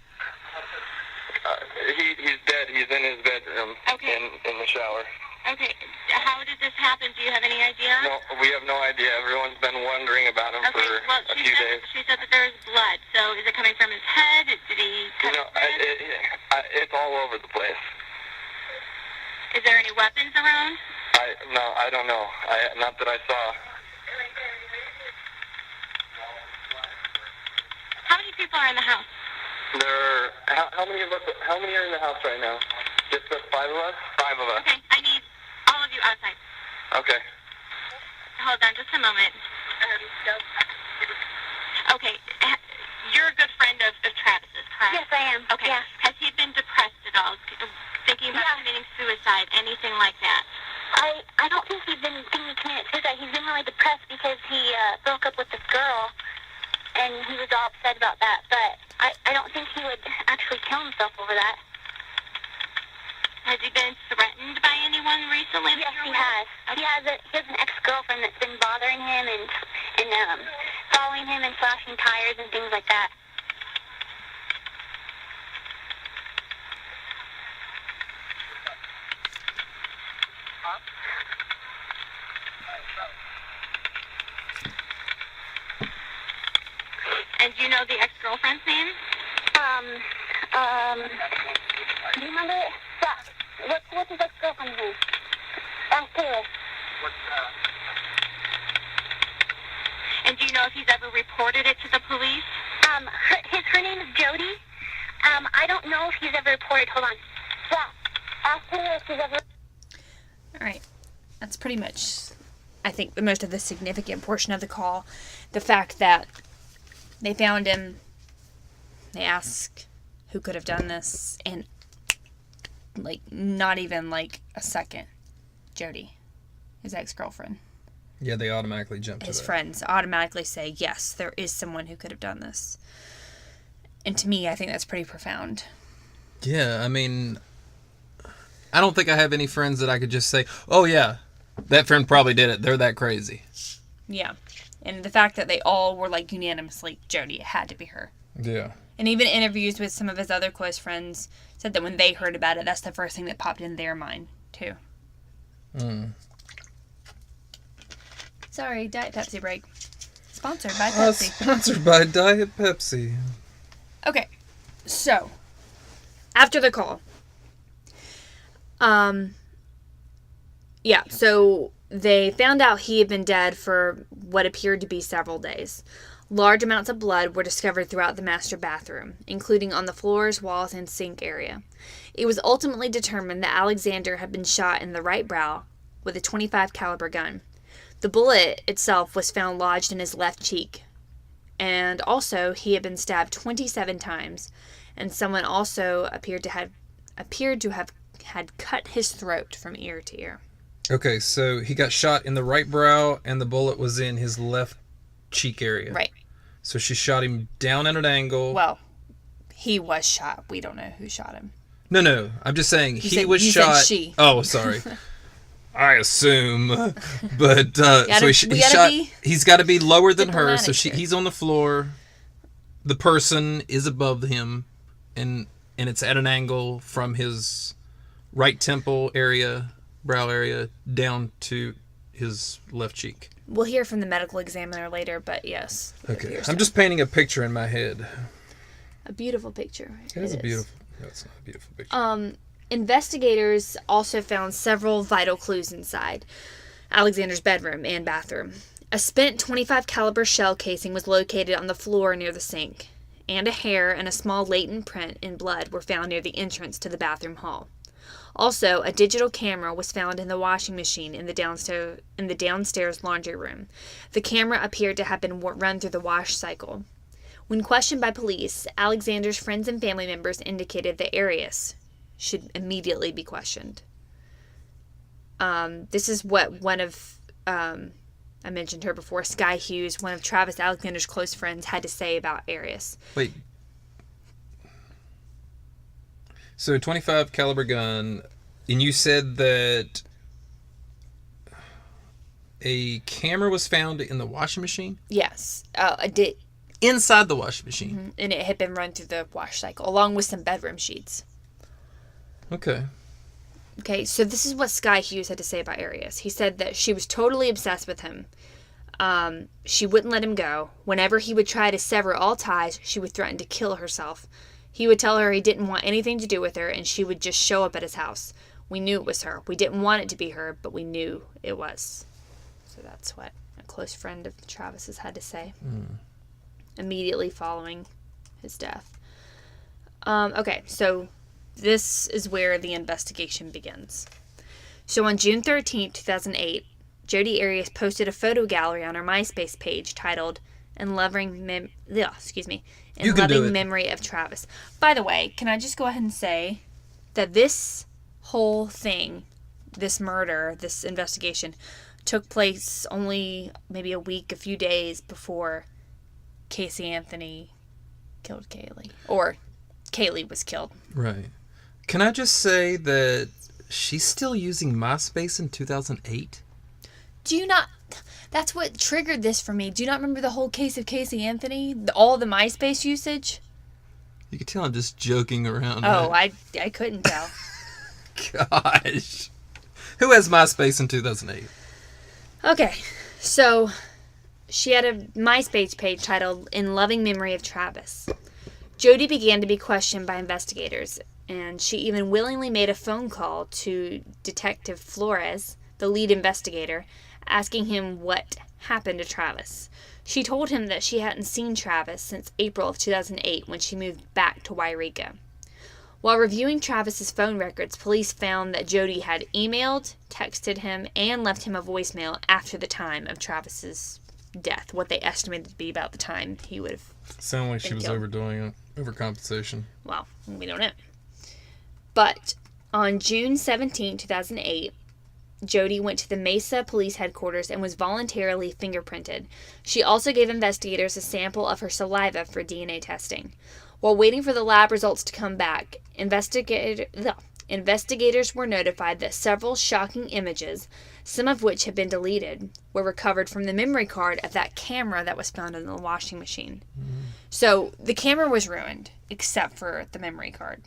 dead. He's in his bedroom. Okay. In the shower. Okay, how did this happen? Do you have any idea? No, we have no idea. Everyone's been wondering about him for a few days. She said that there is blood. So is it coming from his head? Did he cut his head? It's all over the place. Is there any weapons around? I don't know. Not that I saw. How many people are in the house? How many are in the house right now? Just the 5 of us? 5 of us. Okay, I need all of you outside. Okay. Hold on just a moment. Okay, you're a good friend of Travis's, correct? Yes, I am. Okay. Yeah. Has he been depressed at all? Thinking about committing suicide, anything like that? I don't think he's been thinking of committing suicide. He's been really depressed because he broke up with this girl, and he was all upset about that. But I don't think he would actually kill himself over that. Has he been threatened by anyone recently? Yes, he has. Okay. He has an ex-girlfriend that's been bothering him and following him and slashing tires and things like that. And do you know the ex-girlfriend's name? Do you remember it? Yeah. What's his ex-girlfriend's name? Taylor. And do you know if he's ever reported it to the police? Her name is Jodi. I don't know if he's ever reported. Hold on. Yeah. Ask Taylor if he's ever... All right. That's pretty much, I think, the most of the significant portion of the call. The fact that they found him, they asked who could have done this, and, like, not even, like, a second, Jodi, his ex-girlfriend. Yeah, they automatically jump to His that. friends automatically say, yes, there is someone who could have done this. And to me, I think that's pretty profound. Yeah, I mean, I don't think I have any friends that I could just say, oh, yeah, that friend probably did it. They're that crazy. Yeah. And the fact that they all were, like, unanimously, Jodi, it had to be her. Yeah. And even interviews with some of his other close friends said that when they heard about it, that's the first thing that popped in their mind, too. Sorry, Diet Pepsi break. Sponsored by Pepsi. Sponsored by Diet Pepsi. Okay, so, after the call, so they found out he had been dead for what appeared to be several days. Large amounts of blood were discovered throughout the master bathroom, including on the floors, walls, and sink area. It was ultimately determined that Alexander had been shot in the right brow with a .25 caliber gun. The bullet itself was found lodged in his left cheek, and also he had been stabbed 27 times, and someone also appeared to have had cut his throat from ear to ear. Okay, so he got shot in the right brow, and the bullet was in his left cheek area. Right. So she shot him down at an angle. Well, he was shot. We don't know who shot him. No. I'm just saying he was you shot. said she. Oh, sorry. I assume, but so he's got to be lower than her. So he's on the floor. The person is above him, and it's at an angle from his right temple area, brow area, down to his left cheek. We'll hear from the medical examiner later, but yes. Okay, I'm just painting a picture in my head. A beautiful picture. It is a beautiful. No, it's not a beautiful picture. Investigators also found several vital clues inside Alexander's bedroom and bathroom. A spent .25 caliber shell casing was located on the floor near the sink, and a hair and a small latent print in blood were found near the entrance to the bathroom hall. Also, a digital camera was found in the washing machine in the downstairs laundry room. The camera appeared to have been run through the wash cycle. When questioned by police, Alexander's friends and family members indicated that Arias should immediately be questioned. This is what one of, I mentioned her before, Sky Hughes, one of Travis Alexander's close friends, had to say about Arias. Wait. So, 25 caliber gun, and you said that a camera was found in the washing machine? Yes. Inside the washing machine? Mm-hmm. And it had been run through the wash cycle, along with some bedroom sheets. Okay, so this is what Sky Hughes had to say about Arias. He said that she was totally obsessed with him. She wouldn't let him go. Whenever he would try to sever all ties, she would threaten to kill herself. He would tell her he didn't want anything to do with her, and she would just show up at his house. We knew it was her. We didn't want it to be her, but we knew it was. So that's what a close friend of Travis's had to say. Immediately following his death. Okay, so this is where the investigation begins. So on June 13, 2008, Jodi Arias posted a photo gallery on her MySpace page titled "In Loving Memory of Travis." By the way, can I just go ahead and say that this whole thing, this murder, this investigation, took place only maybe a few days before Casey Anthony killed Kaylee. Or Kaylee was killed. Right. Can I just say that she's still using MySpace in 2008? Do you not... That's what triggered this for me. Do you not remember the whole case of Casey Anthony? All the MySpace usage? You can tell I'm just joking around. Oh, right? I couldn't tell. Gosh. Who has MySpace in 2008? Okay, so she had a MySpace page titled "In Loving Memory of Travis." Jodi began to be questioned by investigators, and she even willingly made a phone call to Detective Flores, the lead investigator, asking him what happened to Travis. She told him that she hadn't seen Travis since April of 2008 when she moved back to Wairika. While reviewing Travis's phone records, police found that Jodi had emailed, texted him, and left him a voicemail after the time of Travis's death, what they estimated to be about the time he would have Sounded like she was killed. overdoing it. Overcompensation. Well, we don't know. But on June 17, 2008, Jodi went to the Mesa Police Headquarters and was voluntarily fingerprinted. She also gave investigators a sample of her saliva for DNA testing. While waiting for the lab results to come back, investigators were notified that several shocking images, some of which had been deleted, were recovered from the memory card of that camera that was found in the washing machine. So the camera was ruined, except for the memory card.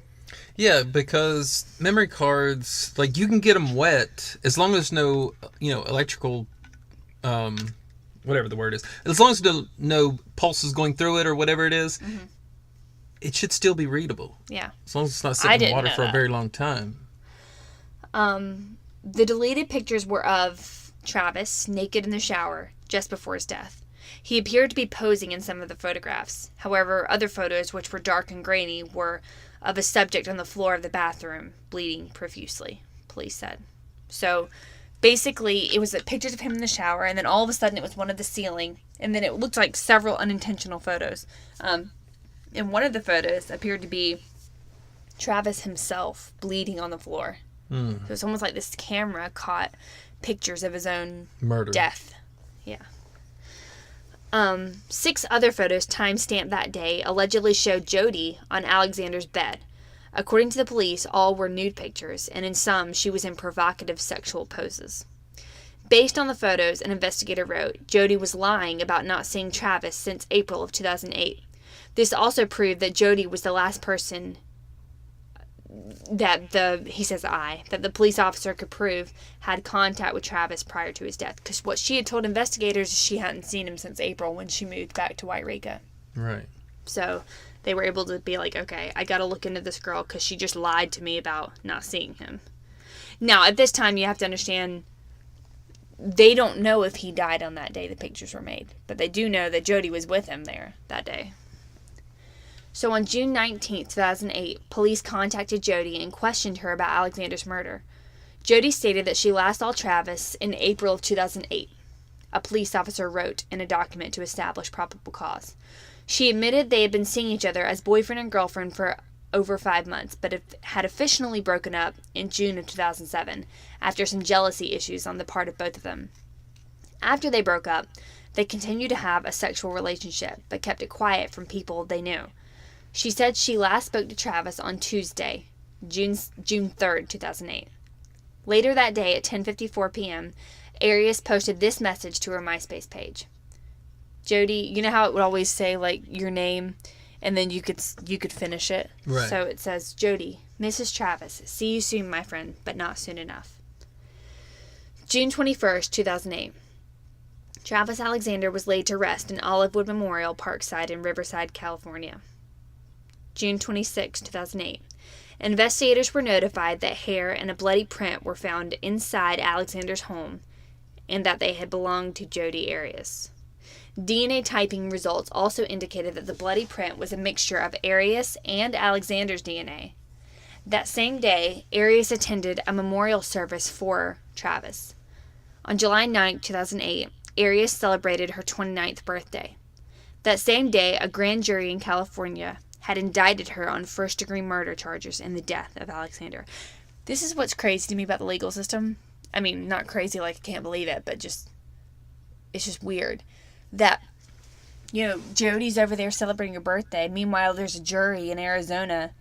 Yeah, because memory cards, like, you can get them wet as long as no, electrical, whatever the word is, as long as no pulse is going through it or whatever it is, it should still be readable. Yeah. As long as it's not sitting in water for a very long time. The deleted pictures were of Travis naked in the shower just before his death. He appeared to be posing in some of the photographs. However, other photos, which were dark and grainy, were of a subject on the floor of the bathroom, bleeding profusely, police said. So, basically, it was pictures of him in the shower, and then all of a sudden it was one of the ceiling, and then it looked like several unintentional photos. And one of the photos appeared to be Travis himself bleeding on the floor. So it's almost like this camera caught pictures of his own murder. Death. Yeah. 6 other photos timestamped that day allegedly showed Jodi on Alexander's bed. According to the police, all were nude pictures, and in some, she was in provocative sexual poses. Based on the photos, an investigator wrote, Jodi was lying about not seeing Travis since April of 2008. This also proved that Jodi was the last person that the police officer could prove had contact with Travis prior to his death. Because what she had told investigators is she hadn't seen him since April when she moved back to Wairika. Right. So they were able to be like, okay, I got to look into this girl because she just lied to me about not seeing him. Now, at this time, you have to understand, they don't know if he died on that day the pictures were made. But they do know that Jodi was with him there that day. So on June 19, 2008, police contacted Jodi and questioned her about Alexander's murder. Jodi stated that she last saw Travis in April of 2008. A police officer wrote in a document to establish probable cause. She admitted they had been seeing each other as boyfriend and girlfriend for over 5 months, but had officially broken up in June of 2007 after some jealousy issues on the part of both of them. After they broke up, they continued to have a sexual relationship, but kept it quiet from people they knew. She said she last spoke to Travis on Tuesday, June 3rd, 2008. Later that day at 10:54 p.m., Arias posted this message to her MySpace page. Jodi, you know how it would always say, like, your name, and then you could finish it? Right. So it says, Jodi, Mrs. Travis, see you soon, my friend, but not soon enough. June 21st, 2008. Travis Alexander was laid to rest in Olivewood Memorial Parkside in Riverside, California. June 26, 2008. Investigators were notified that hair and a bloody print were found inside Alexander's home and that they had belonged to Jodi Arias. DNA typing results also indicated that the bloody print was a mixture of Arias and Alexander's DNA. That same day, Arias attended a memorial service for Travis. On July 9, 2008, Arias celebrated her 29th birthday. That same day, a grand jury in California had indicted her on first-degree murder charges in the death of Alexander. This is what's crazy to me about the legal system. I mean, not crazy like I can't believe it, but it's just weird. That, Jodi's over there celebrating her birthday. Meanwhile, there's a jury in Arizona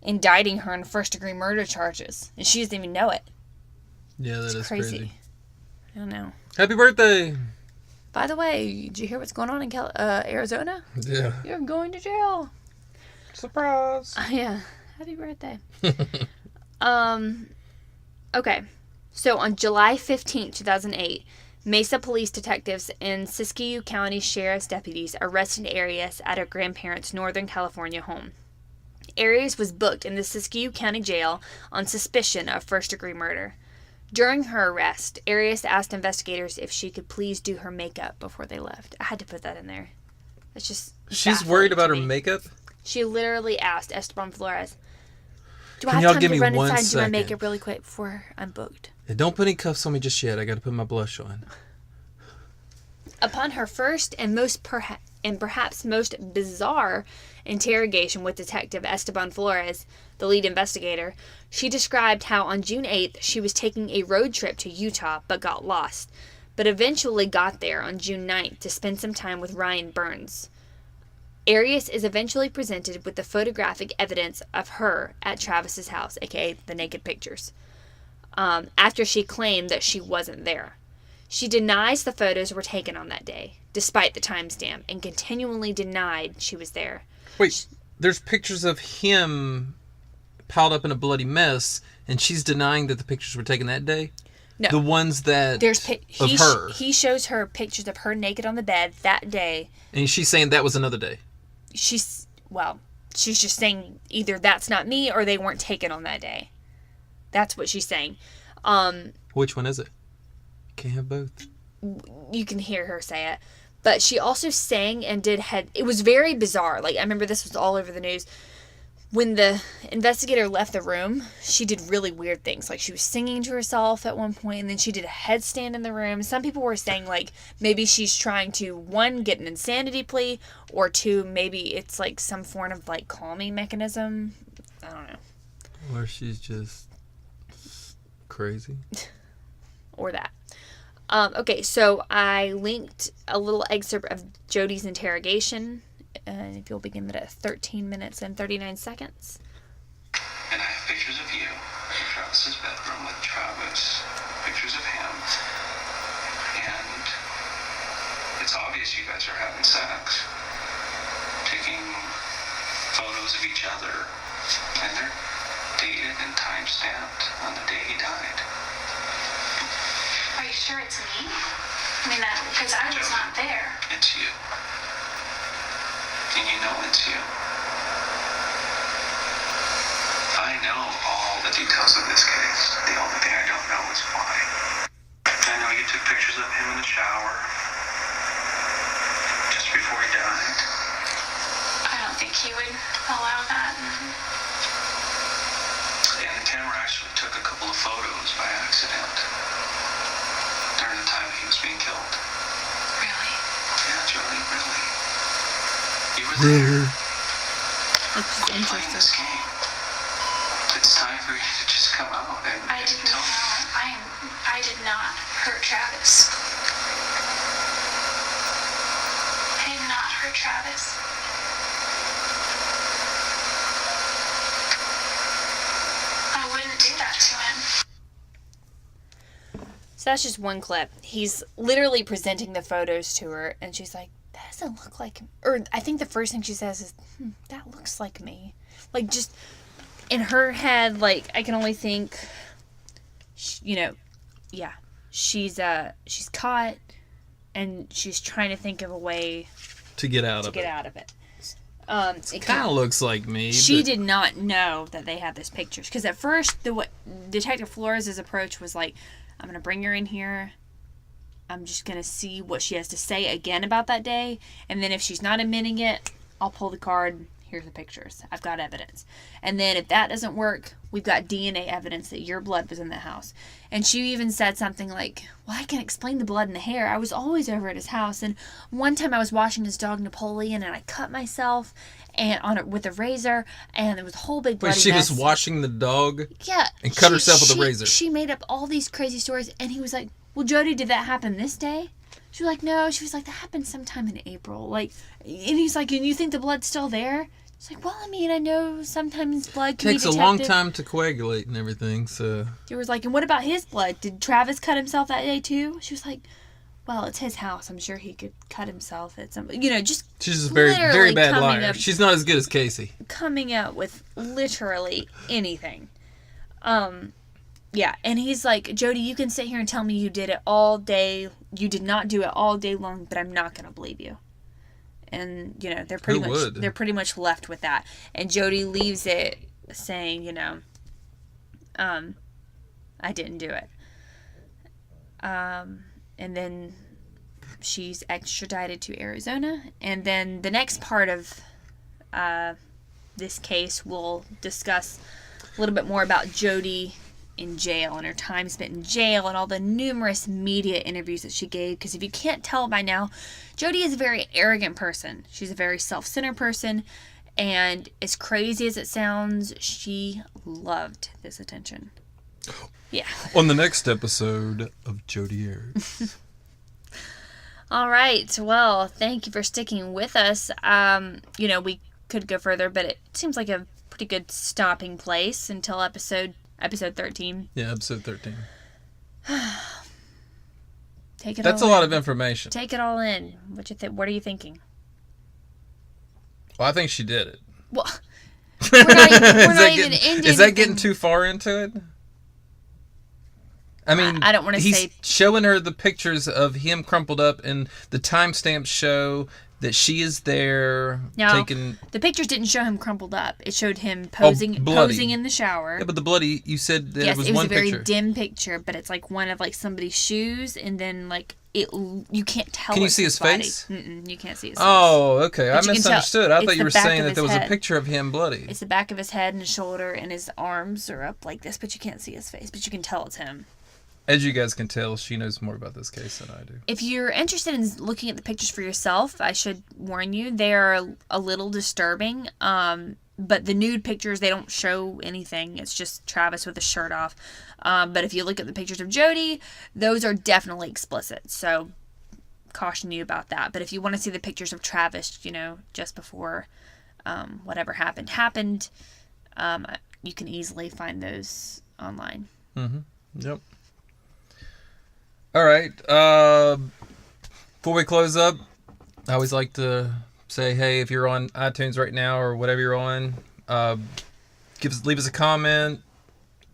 indicting her on first-degree murder charges, and she doesn't even know it. Yeah, that is crazy. I don't know. Happy birthday! By the way, did you hear what's going on in Arizona? Yeah. You're going to jail. Surprise! Yeah. Happy birthday. Okay. So on July 15, 2008, Mesa police detectives and Siskiyou County Sheriff's deputies arrested Arias at her grandparents' Northern California home. Arias was booked in the Siskiyou County Jail on suspicion of first-degree murder. During her arrest, Arias asked investigators if she could please do her makeup before they left. I had to put that in there. It's just She's worried about her makeup? She literally asked Esteban Flores, do I Can have y'all time give to me run 1 inside and do my second? makeup really quick before I'm booked? Yeah, don't put any cuffs on me just yet. I got to put my blush on. Upon her first and perhaps most bizarre interrogation with Detective Esteban Flores, the lead investigator, she described how on June 8th she was taking a road trip to Utah but got lost, but eventually got there on June 9th to spend some time with Ryan Burns. Arias is eventually presented with the photographic evidence of her at Travis's house, aka the naked pictures, after she claimed that she wasn't there. She denies the photos were taken on that day, despite the timestamp, and continually denied she was there. Wait, there's pictures of him piled up in a bloody mess, and she's denying that the pictures were taken that day? No. The ones that of her. He shows her pictures of her naked on the bed that day. And she's saying that was another day. She's just saying either that's not me or they weren't taken on that day. That's what she's saying. Which one is it? Can't have both. You can hear her say it. But she also sang and it was very bizarre. Like, I remember this was all over the news. When the investigator left the room, she did really weird things. Like, she was singing to herself at one point, and then she did a headstand in the room. Some people were saying, like, maybe she's trying to, 1, get an insanity plea, or 2, maybe it's, like, some form of, like, calming mechanism. I don't know. Or she's just crazy. Or that. Okay, so I linked a little excerpt of Jodi's interrogation. And if you'll begin that at 13 minutes and 39 seconds. And I have pictures of you in Travis's bedroom with Travis. Pictures of him. And it's obvious you guys are having sex. Taking photos of each other. And they're dated and time-stamped on the day he died. Are you sure it's me? I mean, because I was not there. It's you. And you know it's you. I know all the details of this case. The only thing I don't know is why. I know you took pictures of him in the shower just before he died. I don't think he would allow that. And the camera actually took a couple of photos by accident during the time he was being killed. Really? Yeah, Jodi, really. You were there. Which is Playing this interesting. game. It's time for you to just come out and I did tell not. me. I did not hurt Travis. I did not hurt Travis. I wouldn't do that to him. So that's just one clip. He's literally presenting the photos to her, and she's like, that doesn't look like him. Or I think the first thing she says is, that looks like me. Like, just in her head, like, I can only think, she's caught, and she's trying to think of a way To get out to of get it. out of it. It kind of looks like me. She but did not know that they had those pictures. Because at first, Detective Flores' approach was like, I'm going to bring her in here. I'm just going to see what she has to say again about that day. And then if she's not admitting it, I'll pull the card. Here's the pictures. I've got evidence. And then if that doesn't work, we've got DNA evidence that your blood was in the house. And she even said something like, well, I can explain the blood in the hair. I was always over at his house. And one time I was washing his dog Napoleon, and I cut myself and on it with a razor, and there was a whole big bloody Wait, she mess. was washing the dog? Yeah. And cut herself with a razor. She made up all these crazy stories, and he was like, well, Jodi, did that happen this day? She was like, no. She was like, that happened sometime in April. Like, and he's like, and you think the blood's still there? It's like, well, I mean, I know sometimes blood can be Takes a long time to coagulate and everything, so... He was like, and what about his blood? Did Travis cut himself that day too? She was like, well, it's his house. I'm sure he could cut himself at some... just... She's just a very, very literally bad coming liar. up- She's not as good as Casey. coming out with literally anything. Yeah, and he's like, Jodi, you can sit here and tell me you did it all day. You did not do it all day long, but I'm not going to believe you. And, they're pretty much left with that. And Jodi leaves it saying, I didn't do it. And then she's extradited to Arizona. And then the next part of this case, we'll discuss a little bit more about Jodi in jail and her time spent in jail and all the numerous media interviews that she gave. Because if you can't tell by now, Jodi is a very arrogant person. She's a very self-centered person. And as crazy as it sounds, she loved this attention. Yeah. On the next episode of Jodi Arias. All right. Well, thank you for sticking with us. We could go further, but it seems like a pretty good stopping place until episode 13. Yeah, episode 13. Take it. That's a lot of information. Take it all in. What are you thinking? Well, I think she did it. Well, we're not even ending. Is that getting too far into it? I mean, I don't want to he's say. showing her the pictures of him crumpled up, and the timestamps show that she is there taking. The pictures didn't show him crumpled up. It showed him posing in the shower. Yeah, but the bloody. You said that yes, it was one a very picture. dim picture, but it's like one of like somebody's shoes, and then like it. You can't tell. Can you it's see his body. face? You can't see his face. Oh, okay. But I you can misunderstood. tell I thought it's you were the back saying of that his there was a head. picture of him bloody. It's the back of his head and his shoulder, and his arms are up like this, but you can't see his face. But you can tell it's him. As you guys can tell, she knows more about this case than I do. If you're interested in looking at the pictures for yourself, I should warn you, they are a little disturbing. but the nude pictures, they don't show anything. It's just Travis with a shirt off. But if you look at the pictures of Jodi, those are definitely explicit. So caution you about that. But if you want to see the pictures of Travis, just before whatever happened, you can easily find those online. Mm-hmm. Yep. All right. Before we close up, I always like to say, hey, if you're on iTunes right now or whatever you're on, leave us a comment,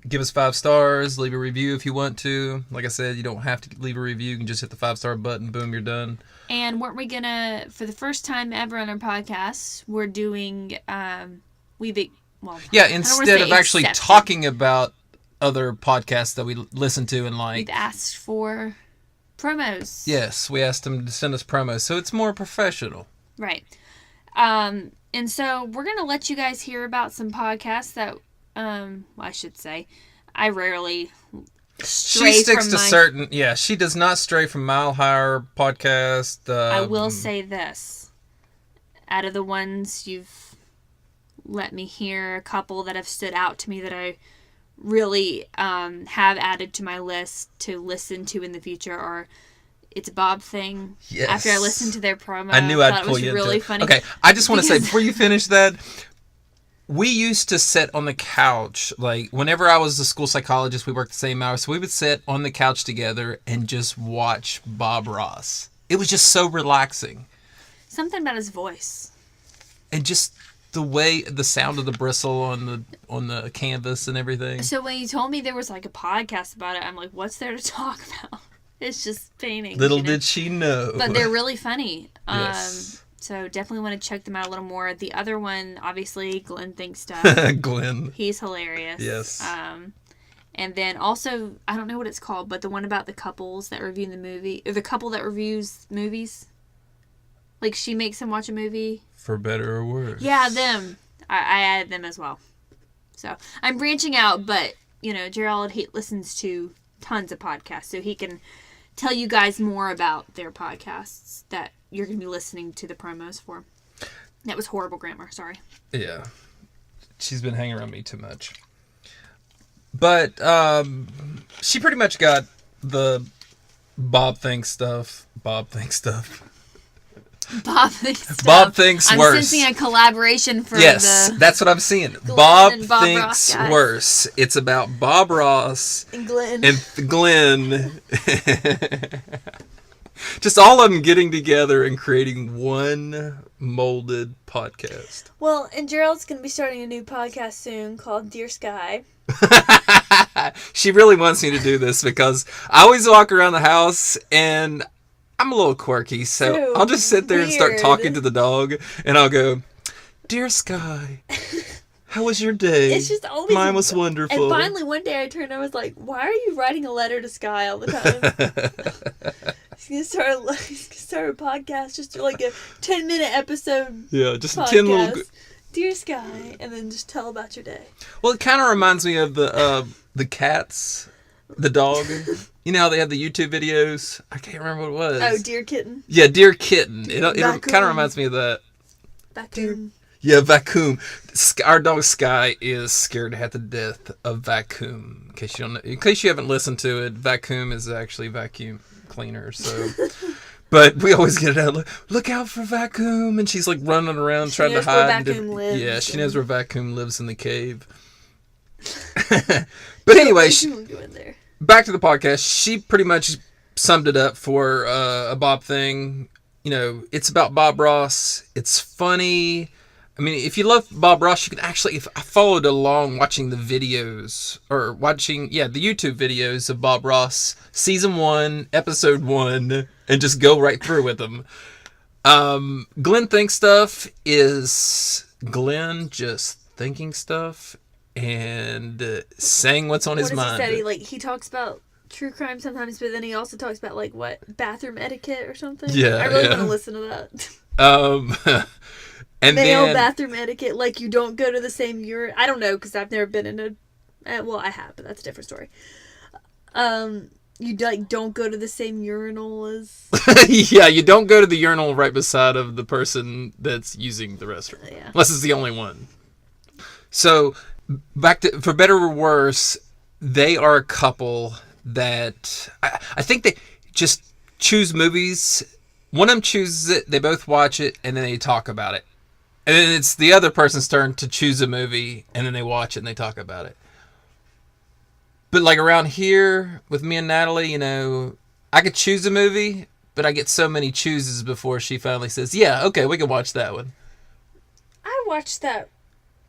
give us 5 stars, leave a review if you want to. Like I said, you don't have to leave a review. You can just hit the 5-star button. Boom, you're done. And weren't we gonna, for the first time ever on our podcast, we're doing instead of actually talking about other podcasts that we listen to and like, we've asked for promos. Yes, we asked them to send us promos, so it's more professional. Right. And so we're going to let you guys hear about some podcasts that, I should say, I rarely stray She sticks from to my... certain... Yeah, she does not stray from Mile Higher podcast. I will say this. Out of the ones you've let me hear, a couple that have stood out to me that I really have added to my list to listen to in the future are It's Bob Thing. Yes. After I listened to their promo, I knew I'd pull you into it. It was really funny. Okay, I just want to say, before you finish that, we used to sit on the couch. Like, whenever I was a school psychologist, we worked the same hours, so we would sit on the couch together and just watch Bob Ross. It was just so relaxing. Something about his voice. And just the sound of the bristle on the canvas and everything. So when you told me there was like a podcast about it, I'm like, what's there to talk about? It's just painting. Little did she know. But they're really funny. Yes. So definitely want to check them out a little more. The other one, obviously, Glenn Thinks Stuff. Glenn. He's hilarious. Yes. And then also, I don't know what it's called, but the one about the couples that review the movie, or the couple that reviews movies. Like, she makes him watch a movie. For better or worse. Yeah, them. I added them as well. So, I'm branching out, but, Gerald, he listens to tons of podcasts, so he can tell you guys more about their podcasts that you're going to be listening to the promos for. That was horrible grammar, sorry. Yeah. She's been hanging around me too much. But, she pretty much got the Bob Thinks stuff. Bob Thinks Stuff. Bob Thinks Worse. I'm sensing a collaboration for that's what I'm seeing. Bob Thinks Worse. It's about Bob Ross and Glenn. And Glenn. Just all of them getting together and creating one molded podcast. Well, and Gerald's going to be starting a new podcast soon called Dear Sky. She really wants me to do this because I always walk around the house and I'm a little quirky, so I'll just sit there and start talking to the dog, and I'll go, "Dear Sky, how was your day? It's just always mine was wonderful." And finally, one day I turned and I was like, "Why are you writing a letter to Sky all the time?" He's gonna start a podcast, just like a 10-minute episode. Yeah, just podcast. 10 little. Dear Sky, and then just tell about your day. Well, it kind of reminds me of the cats, the dog. You know how they have the YouTube videos? I can't remember what it was. Oh, Dear Kitten. Yeah, Dear Kitten. It kind of reminds me of that. Vacuum. Yeah, Vacuum. Our dog Sky is scared to death of Vacuum. In case you don't know, in case you haven't listened to it, Vacuum is actually vacuum cleaner. So, but we always get it out. Look out for Vacuum, and she's like running around trying to hide. Where Vacuum lives. Yeah, she knows where Vacuum lives in the cave. But anyway, back to the podcast. She pretty much summed it up for a Bob Thing. It's about Bob Ross. It's funny. I mean, if you love Bob Ross, you can actually... I followed along watching the videos, or watching, the YouTube videos of Bob Ross, Season 1, Episode 1, and just go right through with them. Glenn Thinks Stuff is Glenn just thinking stuff and saying what's on his mind. What does he say? He talks about true crime sometimes, but then he also talks about, bathroom etiquette or something? Yeah, I really want to listen to that. And male then, bathroom etiquette, you don't go to the same urinal. I don't know, because I've never been in a... well, I have, but that's a different story. You don't go to the same urinal as... Yeah, you don't go to the urinal right beside of the person that's using the restroom. Yeah. Unless it's the only one. So, back to for better or worse, they are a couple that I think they just choose movies. One of them chooses it, they both watch it, and then they talk about it. And then it's the other person's turn to choose a movie, and then they watch it and they talk about it. But like around here with me and Natalie, I could choose a movie, but I get so many chooses before she finally says, yeah, okay, we can watch that one. I watched that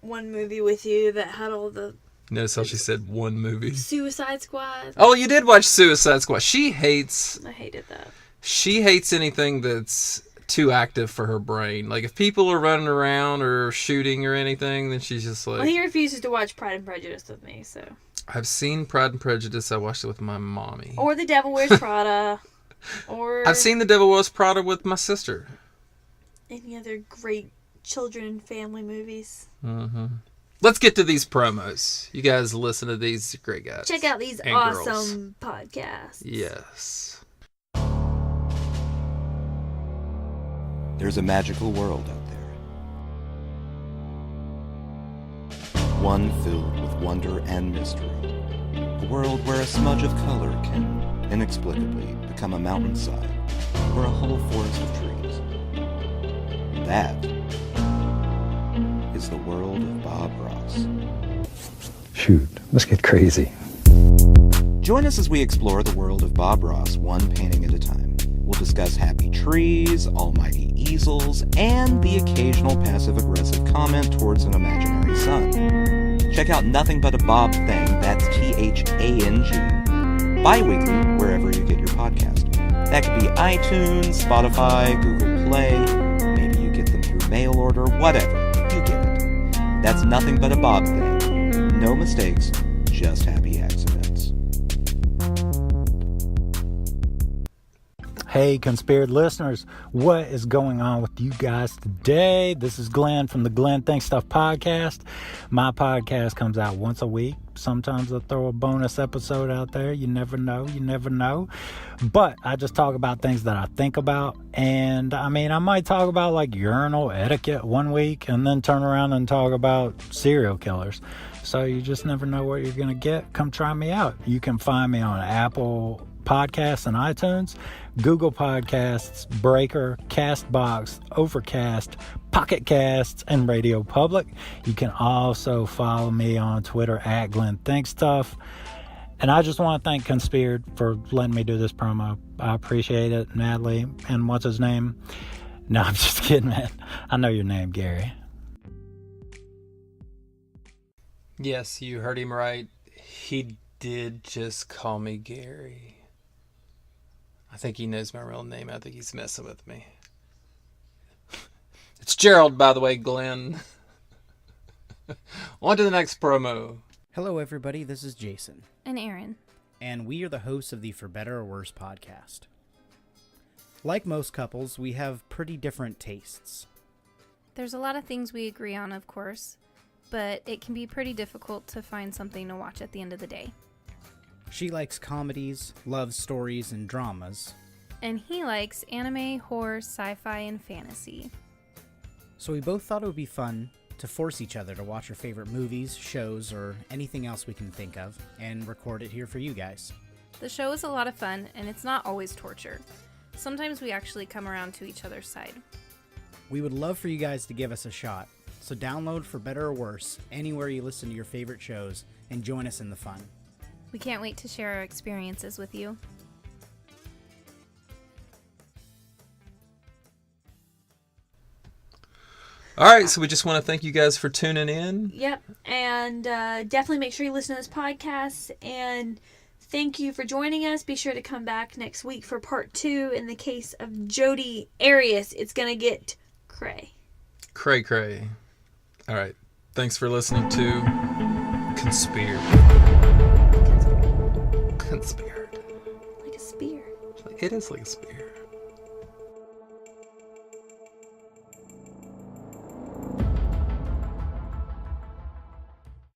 one movie with you that had all the... Notice how she said one movie. Suicide Squad. Oh, you did watch Suicide Squad. I hated that. She hates anything that's too active for her brain. Like, if people are running around or shooting or anything, then she's just like... Well, he refuses to watch Pride and Prejudice with me, so... I've seen Pride and Prejudice. I watched it with my mommy. Or The Devil Wears Prada. Or... I've seen The Devil Wears Prada with my sister. Any other great children and family movies. Mm-hmm. Let's get to these promos. You guys listen to these great guys. Check out these and awesome podcasts. Yes. There's a magical world out there. One filled with wonder and mystery. A world where a smudge of color can, inexplicably, become a mountainside or a whole forest of trees. That is the world of Bob Ross. Shoot, let's get crazy. Join us as we explore the world of Bob Ross one painting at a time. We'll discuss happy trees, almighty easels, and the occasional passive-aggressive comment towards an imaginary sun. Check out Nothing But a Bob Thing, that's THANG, bi-weekly wherever you get your podcast. That could be iTunes, Spotify, Google Play, maybe you get them through mail order, whatever. You get it. That's Nothing But a Bob Thing. No mistakes, just happy accidents. Hey, conspired listeners, what is going on with you guys today? This is Glenn from the Glenn Think Stuff podcast. My podcast comes out once a week. Sometimes I'll throw a bonus episode out there. You never know. But I just talk about things that I think about. And I might talk about like urinal etiquette one week and then turn around and talk about serial killers. So you just never know what you're going to get. Come try me out. You can find me on Apple Podcasts and iTunes, Google Podcasts, Breaker, Castbox, Overcast, Pocket Casts, and Radio Public. You can also follow me on Twitter at Glenn Think Stuff. And I just want to thank Conspired for letting me do this promo. I appreciate it, Natalie. And what's his name? No, I'm just kidding, man. I know your name, Gary. Yes, you heard him right. He did just call me Gary. I think he knows my real name. I think he's messing with me. It's Gerald, by the way, Glenn. On to the next promo. Hello, everybody. This is Jason. And Aaron. And we are the hosts of the For Better or Worse podcast. Like most couples, we have pretty different tastes. There's a lot of things we agree on, of course, but it can be pretty difficult to find something to watch at the end of the day. She likes comedies, love stories, and dramas. And he likes anime, horror, sci-fi, and fantasy. So we both thought it would be fun to force each other to watch our favorite movies, shows, or anything else we can think of, and record it here for you guys. The show is a lot of fun, and it's not always torture. Sometimes we actually come around to each other's side. We would love for you guys to give us a shot, so download For Better or Worse anywhere you listen to your favorite shows, and join us in the fun. We can't wait to share our experiences with you. All right, so we just want to thank you guys for tuning in. Yep, and definitely make sure you listen to this podcast, and thank you for joining us. Be sure to come back next week for part 2 in the case of Jodi Arias. It's going to get cray. Cray. All right, thanks for listening to Conspired. Like a spear. It is like a spear.